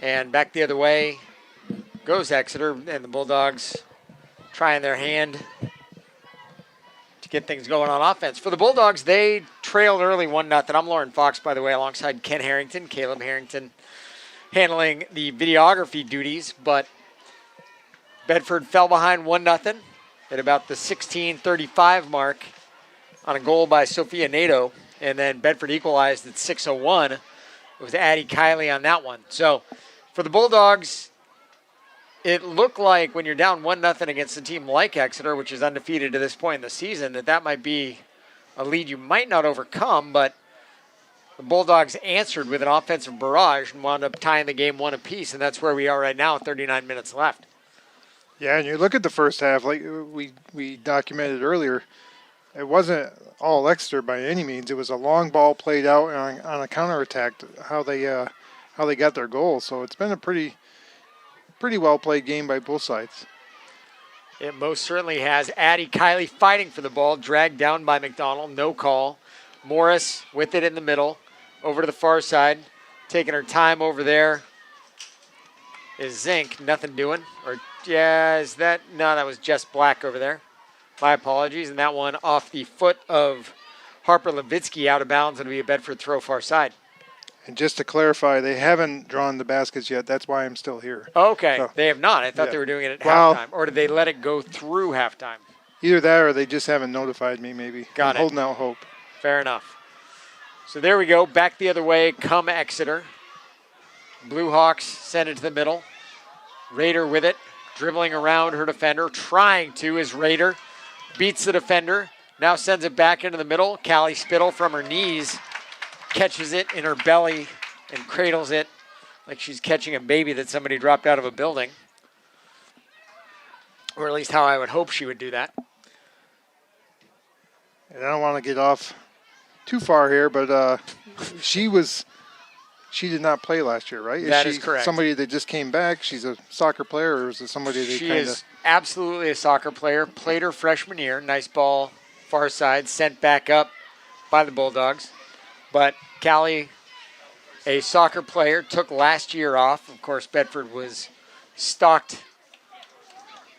And back the other way goes Exeter, and the Bulldogs trying their hand to get things going on offense. For the Bulldogs, they trailed early 1-0. I'm Lauren Fox, by the way, alongside Ken Harrington, Caleb Harrington, handling the videography duties. But Bedford fell behind 1-0 at about the 16:35 mark on a goal by Sophia Nato, and then Bedford equalized at 6:01. It was Addie Kiley on that one. So for the Bulldogs, it looked like when you're down 1-0 against a team like Exeter, which is undefeated to this point in the season, that might be a lead you might not overcome, but the Bulldogs answered with an offensive barrage and wound up tying the game 1 apiece, and that's where we are right now, 39 minutes left. Yeah, and you look at the first half, like we documented earlier, it wasn't all Exeter by any means. It was a long ball played out on a counterattack, how they got their goal. So it's been a pretty well played game by both sides. It most certainly has. Addie Kiley fighting for the ball, dragged down by McDonald, no call. Morris with it in the middle, over to the far side, taking her time over there is Zink, nothing doing. Or, yeah, is that, no, that was Jess Black over there. My apologies, and that one off the foot of Harper Levitsky out of bounds. It'll be a Bedford throw far side. And just to clarify, they haven't drawn the baskets yet. That's why I'm still here. Okay, so, they have not. I thought they were doing it at halftime. Or did they let it go through halftime? Either that or they just haven't notified me, maybe. Got it. Holding out hope. Fair enough. So there we go. Back the other way come Exeter. Blue Hawks send it to the middle. Rader with it, dribbling around her defender. Trying to is Rader. Beats the defender. Now sends it back into the middle. Callie Spittle from her knees catches it in her belly and cradles it like she's catching a baby that somebody dropped out of a building. Or at least how I would hope she would do that. And I don't want to get off too far here, but she did not play last year, right? That is correct. Somebody that just came back? She's a soccer player, or is it somebody that She is absolutely a soccer player. Played her freshman year. Nice ball, far side, sent back up by the Bulldogs. But Callie, a soccer player, took last year off. Of course, Bedford was stocked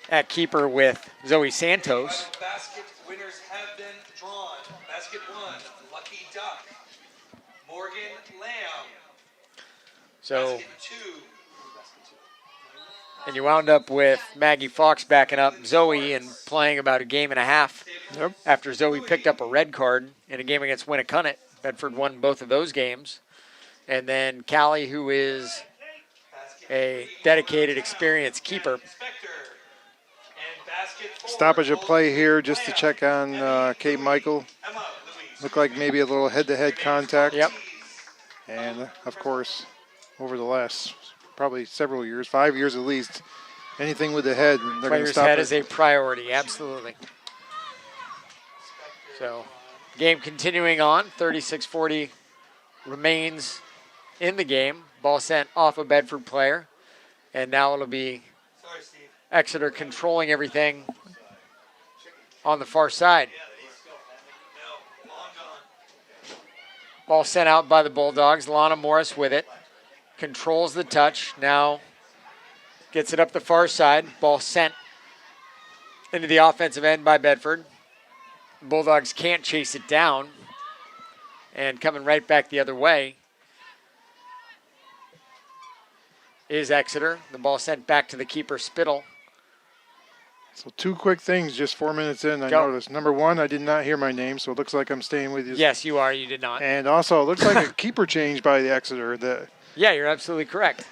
at keeper with Zoe Santos. Basket winners have been drawn. Basket 1, Lucky Duck, Morgan Lamb. So, Basket 2. and you wound up with Maggie Fox backing up Zoe and playing about a game and a half after Zoe picked up a red card in a game against Winnicunnet. Bedford won both of those games. And then Callie, who is a dedicated, experienced keeper. stoppage of play here just to check on Kate Michael. Looked like maybe a little head-to-head contact. Yep. And, of course, over the last probably several years, 5 years at least, anything with the head, they're going to stop it. Player's head is a priority, absolutely. So, game continuing on. 36-40 remains in the game. Ball sent off a Bedford player. And now it'll be Exeter controlling everything on the far side. Ball sent out by the Bulldogs. Lana Morris with it. Controls the touch. Now gets it up the far side. Ball sent into the offensive end by Bedford. Bulldogs can't chase it down. And coming right back the other way is Exeter. The ball sent back to the keeper, Spittle. So 2 quick things just 4 minutes in, I Go. noticed. Number 1, I did not hear my name, so it looks like I'm staying with you. Yes, you are. You did not. And also, it looks like a keeper change by the Exeter. Yeah, you're absolutely correct.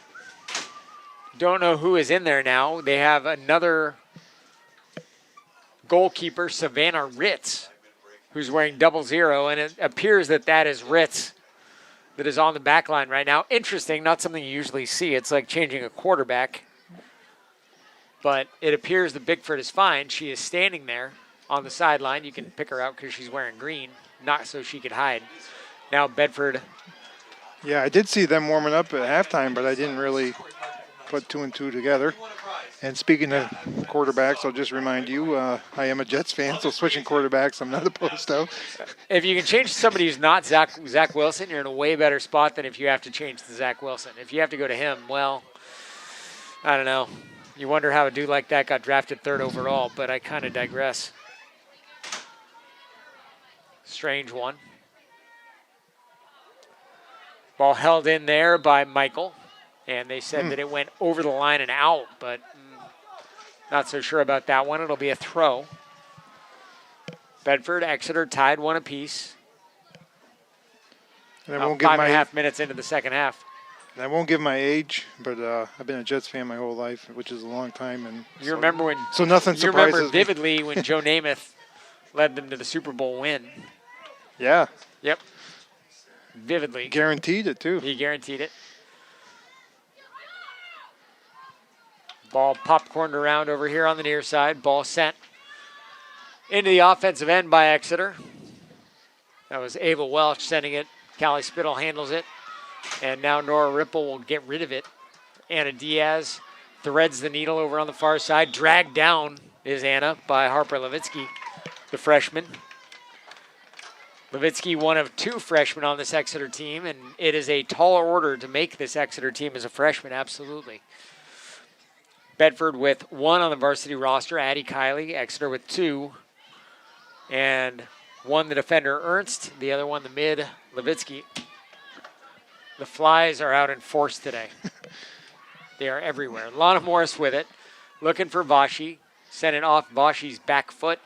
Don't know who is in there now. They have another goalkeeper, Savannah Ritz, who's wearing 00, and it appears that is Ritz that is on the back line right now. Interesting, not something you usually see. It's like changing a quarterback. But it appears that Bigford is fine. She is standing there on the sideline. You can pick her out because she's wearing green, not so she could hide. Now Bedford. Yeah, I did see them warming up at halftime, but I didn't really put 2 and 2 together. And speaking of quarterbacks, I'll just remind you, I am a Jets fan, so switching quarterbacks I'm not opposed to. If you can change somebody who's not Zach Wilson, you're in a way better spot than if you have to change to Zach Wilson. If you have to go to him, well, I don't know. You wonder how a dude like that got drafted 3rd overall, but I kind of digress. Strange one. Ball held in there by Michael, and they said that it went over the line and out, but not so sure about that one. It'll be a throw. Bedford, Exeter tied 1 apiece. And I won't About give 5.5 minutes into the second half. I won't give my age, but I've been a Jets fan my whole life, which is a long time. And You remember when? So nothing You remember surprises me. vividly when Joe Namath led them to the Super Bowl win. Yeah, Yep. Vividly. guaranteed it too. He guaranteed it. Ball popcorned around over here on the near side. Ball sent into the offensive end by Exeter. That was Ava Welch sending it. Callie Spittle handles it. And now Nora Ripple will get rid of it. Anna Diaz threads the needle over on the far side. Dragged down is Anna by Harper Levitsky, the freshman. Levitsky, one of 2 freshmen on this Exeter team, and it is a taller order to make this Exeter team as a freshman, absolutely. Bedford with 1 on the varsity roster, Addie Kiley. Exeter with 2. And 1 the defender, Ernst. The other one, the mid, Levitsky. The Flies are out in force today. They are everywhere. Lana Morris with it. Looking for Vashi. Sent it off Vashi's back foot.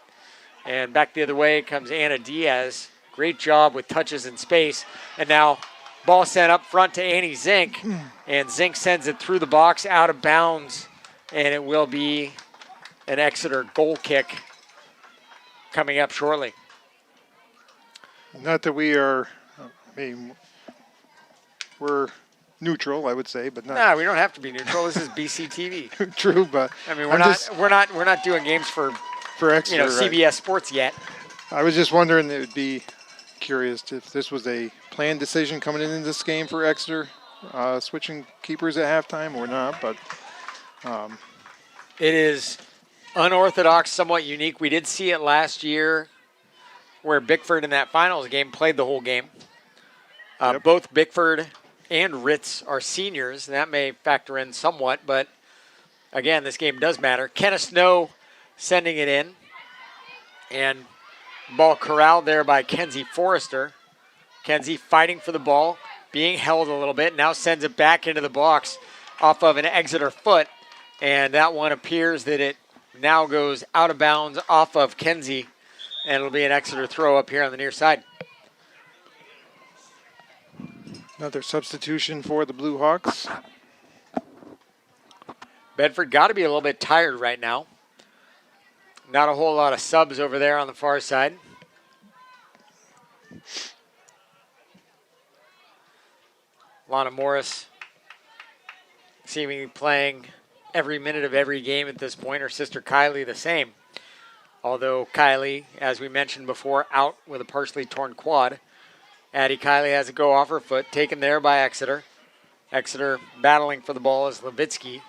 And back the other way comes Anna Diaz. Great job with touches in space. And now ball sent up front to Annie Zink. And Zink sends it through the box, out of bounds. And it will be an Exeter goal kick coming up shortly. Not that we are, we're neutral, I would say, but not No, we don't have to be neutral. This is BCTV. true. But I mean, I'm we're not doing games for Exeter, right. CBS Sports yet. I was just wondering, it would be curious if this was a planned decision coming into this game for Exeter, switching keepers at halftime or not, but It is unorthodox, somewhat unique. We did see it last year where Bickford in that finals game played the whole game. Yep. Both Bickford and Ritz are seniors, and that may factor in somewhat, but again, this game does matter. Kenna Snow sending it in, and ball corralled there by Kenzie Forrester. Kenzie fighting for the ball, being held a little bit, now sends it back into the box off of an Exeter foot, and that one appears that it now goes out of bounds off of Kenzie, and it'll be an Exeter throw up here on the near side. another substitution for the Blue Hawks. Bedford got to be a little bit tired right now. Not a whole lot of subs over there on the far side. Lana Morris seemingly playing every minute of every game at this point. Her sister Kylie the same. Although Kylie, as we mentioned before, out with a partially torn quad. Addie Kylie has a go off her foot, taken there by Exeter. Exeter battling for the ball is Levitsky.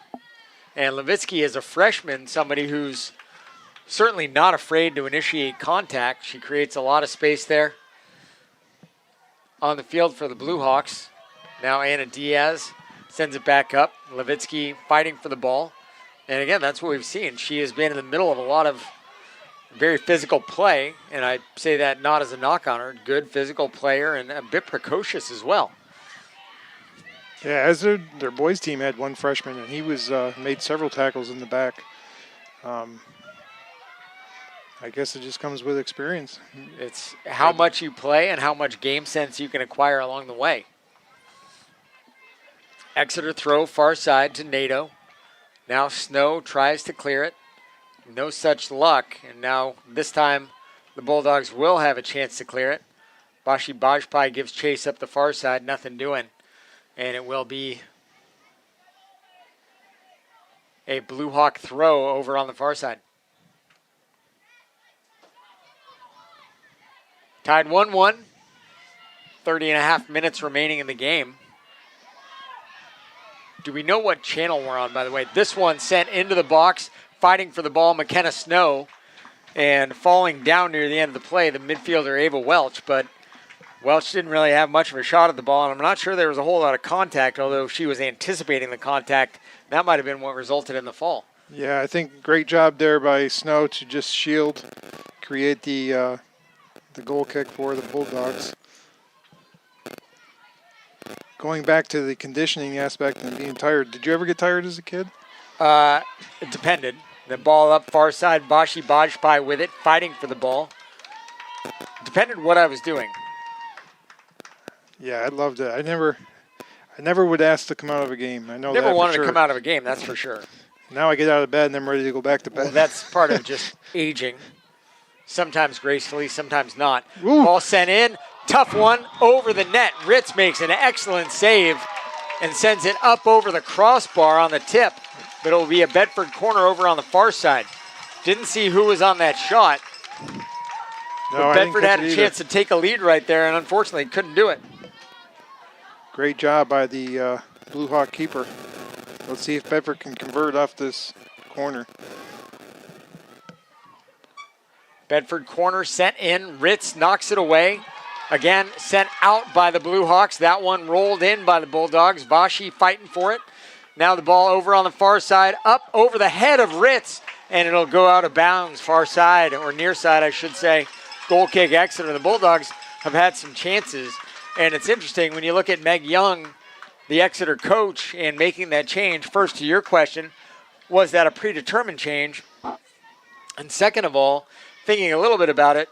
And Levitsky is a freshman, somebody who's certainly not afraid to initiate contact. She creates a lot of space there on the field for the Blue Hawks. Now Anna Diaz sends it back up. Levitsky fighting for the ball. And again, that's what we've seen. She has been in the middle of a lot of very physical play, and I say that not as a knock on her. Good physical player and a bit precocious as well. Yeah, as their boys team had 1 freshman, and he was made several tackles in the back. I guess it just comes with experience. It's how much you play and how much game sense you can acquire along the way. Exeter throw far side to Nato. Now Snow tries to clear it. No such luck. And now this time the Bulldogs will have a chance to clear it. Bashi Bajpai gives chase up the far side. Nothing doing. And it will be a Blue Hawk throw over on the far side. Tied 1-1. 30 and a half minutes remaining in the game. Do we know what channel we're on, by the way? This one sent into the box, fighting for the ball, McKenna Snow, and falling down near the end of the play, the midfielder Ava Welch, but Welch didn't really have much of a shot at the ball, and I'm not sure there was a whole lot of contact, although she was anticipating the contact. That might have been what resulted in the fall. Yeah, I think great job there by Snow to just shield, create the goal kick for the Bulldogs. Going back to the conditioning aspect and being tired, did you ever get tired as a kid? It depended. The ball up far side, Bashi Bajpai with it, fighting for the ball. Depended what I was doing. Yeah, I loved it. I never would ask to come out of a game. I know Never that for wanted sure. to come out of a game, that's for sure. Now I get out of bed and I'm ready to go back to bed. Well, that's part of just aging. Sometimes gracefully, sometimes not. Ooh. Ball sent in. Tough one over the net. Ritz makes an excellent save and sends it up over the crossbar on the tip. But it will be a Bedford corner over on the far side. Didn't see who was on that shot. No, But I didn't Bedford catch had it a either. chance to take a lead right there and unfortunately couldn't do it. Great job by the Blue Hawk keeper. Let's see if Bedford can convert off this corner. Bedford corner sent in. Ritz knocks it away. Again, sent out by the Blue Hawks. That one rolled in by the Bulldogs. Bashi fighting for it. Now the ball over on the far side, up over the head of Ritz, and it'll go out of bounds, far side, or near side, I should say. Goal kick Exeter. The Bulldogs have had some chances, and it's interesting when you look at Meg Young, the Exeter coach, and making that change. First, to your question, was that a predetermined change? And second of all, thinking a little bit about it,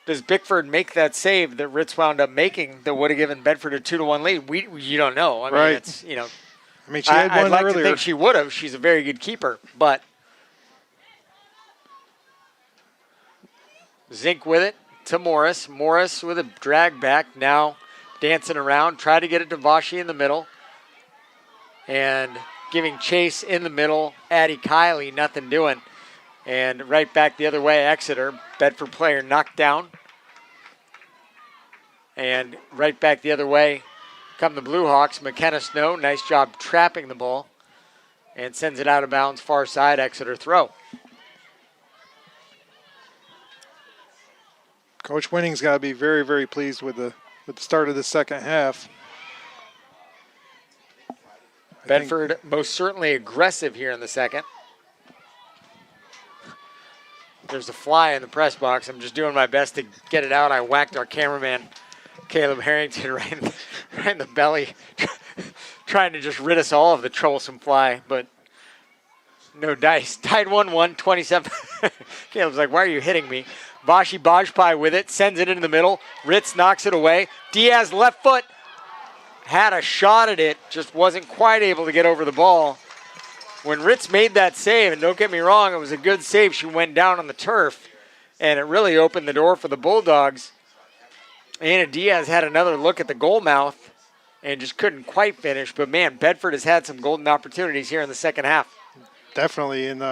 does Bickford make that save that Ritz wound up making that would have given Bedford a 2-1 lead? You don't know. I mean, Right. it's, I mean, she had I'd one like earlier. to think she would have. She's a very good keeper, but Zink with it to Morris. Morris with a drag back, now dancing around, try to get it to Vashi in the middle, and giving chase in the middle. Addie Kiley, nothing doing. And right back the other way, Exeter. Bedford player knocked down. And right back the other way come the Blue Hawks. McKenna Snow, nice job trapping the ball. And sends it out of bounds, far side, Exeter throw. Coach Winning's got to be very, very pleased with the start of the second half. Bedford most certainly aggressive here in the second. There's a fly in the press box. I'm just doing my best to get it out. I whacked our cameraman, Caleb Harrington, right in the belly, trying to just rid us all of the troublesome fly, but no dice. Tied 1-1, 27. Caleb's like, why are you hitting me? Vashi Bajpai with it, sends it into the middle. Ritz knocks it away. Diaz left foot, had a shot at it, just wasn't quite able to get over the ball. When Ritz made that save, and don't get me wrong, it was a good save. She went down on the turf, and it really opened the door for the Bulldogs. Anna Diaz had another look at the goal mouth and just couldn't quite finish. But, man, Bedford has had some golden opportunities here in the second half. Definitely, and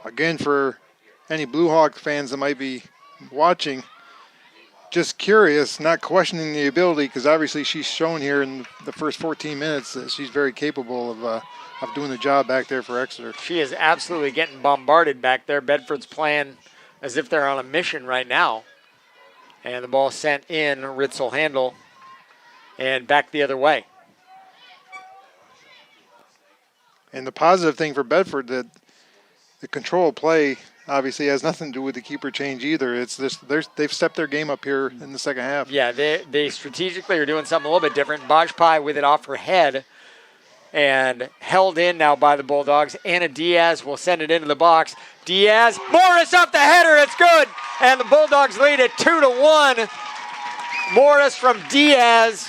again, for any Blue Hawk fans that might be watching, just curious, not questioning the ability, because obviously she's shown here in the first 14 minutes that she's very capable of doing the job back there for Exeter. She is absolutely getting bombarded back there. Bedford's playing as if they're on a mission right now. And the ball sent in, Ritz will handle, and back the other way. And the positive thing for Bedford, that the control play obviously has nothing to do with the keeper change either. It's this, they've stepped their game up here in the second half. Yeah, they strategically are doing something a little bit different. Bajpai with it off her head and held in now by the Bulldogs. Anna Diaz will send it into the box. Diaz, Morris off the header, it's good. And the Bulldogs lead it 2-1. Morris from Diaz.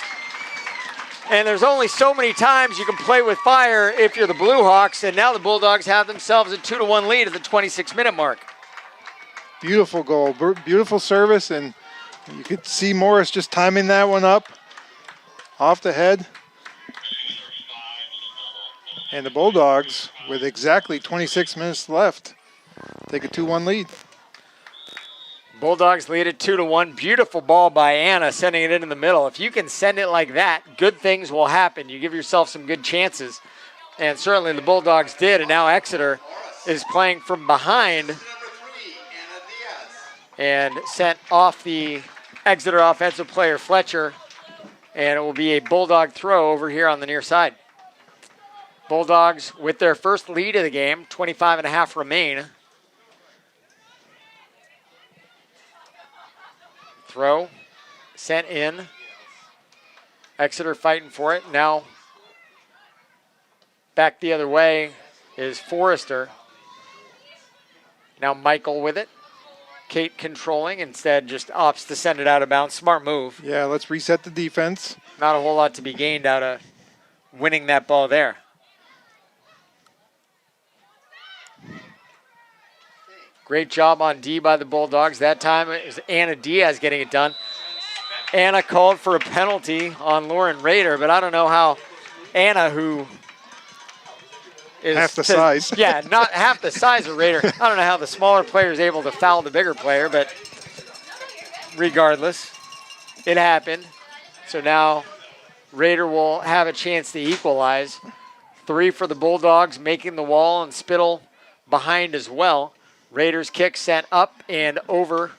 And there's only so many times you can play with fire if you're the Blue Hawks, and now the Bulldogs have themselves a 2-1 lead at the 26-minute mark. Beautiful goal, beautiful service, and you could see Morris just timing that one up off the head. And the Bulldogs, with exactly 26 minutes left, take a 2-1 lead. Bulldogs lead it 2-1. Beautiful ball by Anna, sending it into the middle. If you can send it like that, good things will happen. You give yourself some good chances. And certainly the Bulldogs did, and now Exeter is playing from behind and sent off the Exeter offensive player, Fletcher, and it will be a Bulldog throw over here on the near side. Bulldogs with their first lead of the game, 25.5 remain. Throw, sent in. Exeter fighting for it. Now back the other way is Forrester. Now Michael with it. Kate controlling, instead just opts to send it out of bounds. Smart move. Yeah, let's reset the defense. Not a whole lot to be gained out of winning that ball there. Great job on D by the Bulldogs. That time it was Anna Diaz getting it done. Anna called for a penalty on Lauren Rader, but I don't know how Anna, who is half the size. Yeah, not half the size of Rader. I don't know how the smaller player is able to foul the bigger player, but regardless, it happened. So now Rader will have a chance to equalize. 3 for the Bulldogs, making the wall, and Spittle behind as well. Raiders kick sent up and over.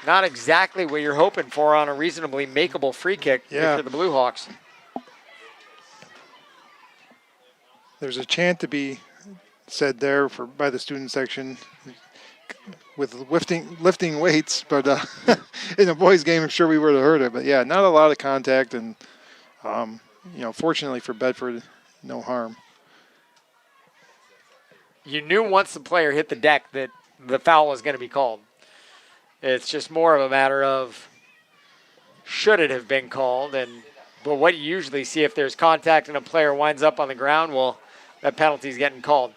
Not exactly what you're hoping for on a reasonably makeable free kick for the Blue Hawks. There's a chant to be said there by the student section with lifting weights, but in a boys' game, I'm sure we would have heard it. But yeah, not a lot of contact, and fortunately for Bedford, no harm. You knew once the player hit the deck that the foul was going to be called. It's just more of a matter of should it have been called, but what you usually see if there's contact and a player winds up on the ground, well, that penalty's getting called.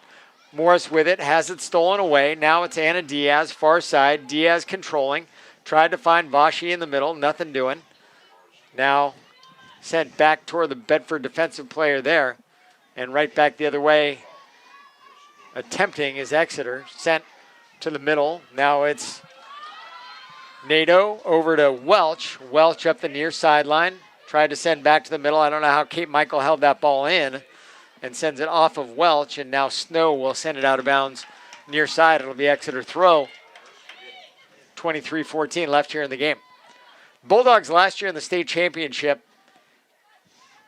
Morris with it, has it stolen away. Now it's Anna Diaz, far side. Diaz controlling. Tried to find Vashi in the middle, nothing doing. Now sent back toward the Bedford defensive player there, and right back the other way. Attempting is Exeter, sent to the middle. Now it's Nato over to Welch. Welch up the near sideline. Tried to send back to the middle. I don't know how Kate Michael held that ball in and sends it off of Welch. And now Snow will send it out of bounds near side. It'll be Exeter throw. 23-14 left here in the game. Bulldogs last year in the state championship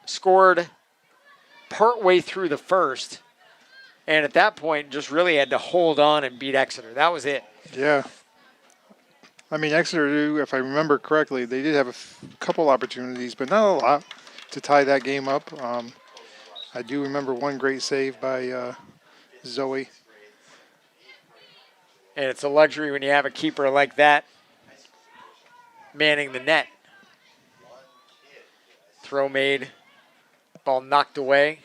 scored partway through the first. And at that point, just really had to hold on and beat Exeter. That was it. Yeah. I mean, Exeter, if I remember correctly, they did have a couple opportunities, but not a lot to tie that game up. I do remember one great save by Zoe. And it's a luxury when you have a keeper like that manning the net. Throw made. Ball knocked away.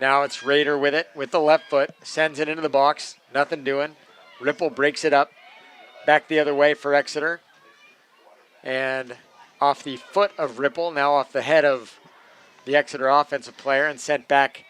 Now it's Rader with it, with the left foot. Sends it into the box. Nothing doing. Ripple breaks it up. Back the other way for Exeter. And off the foot of Ripple, now off the head of the Exeter offensive player, and sent back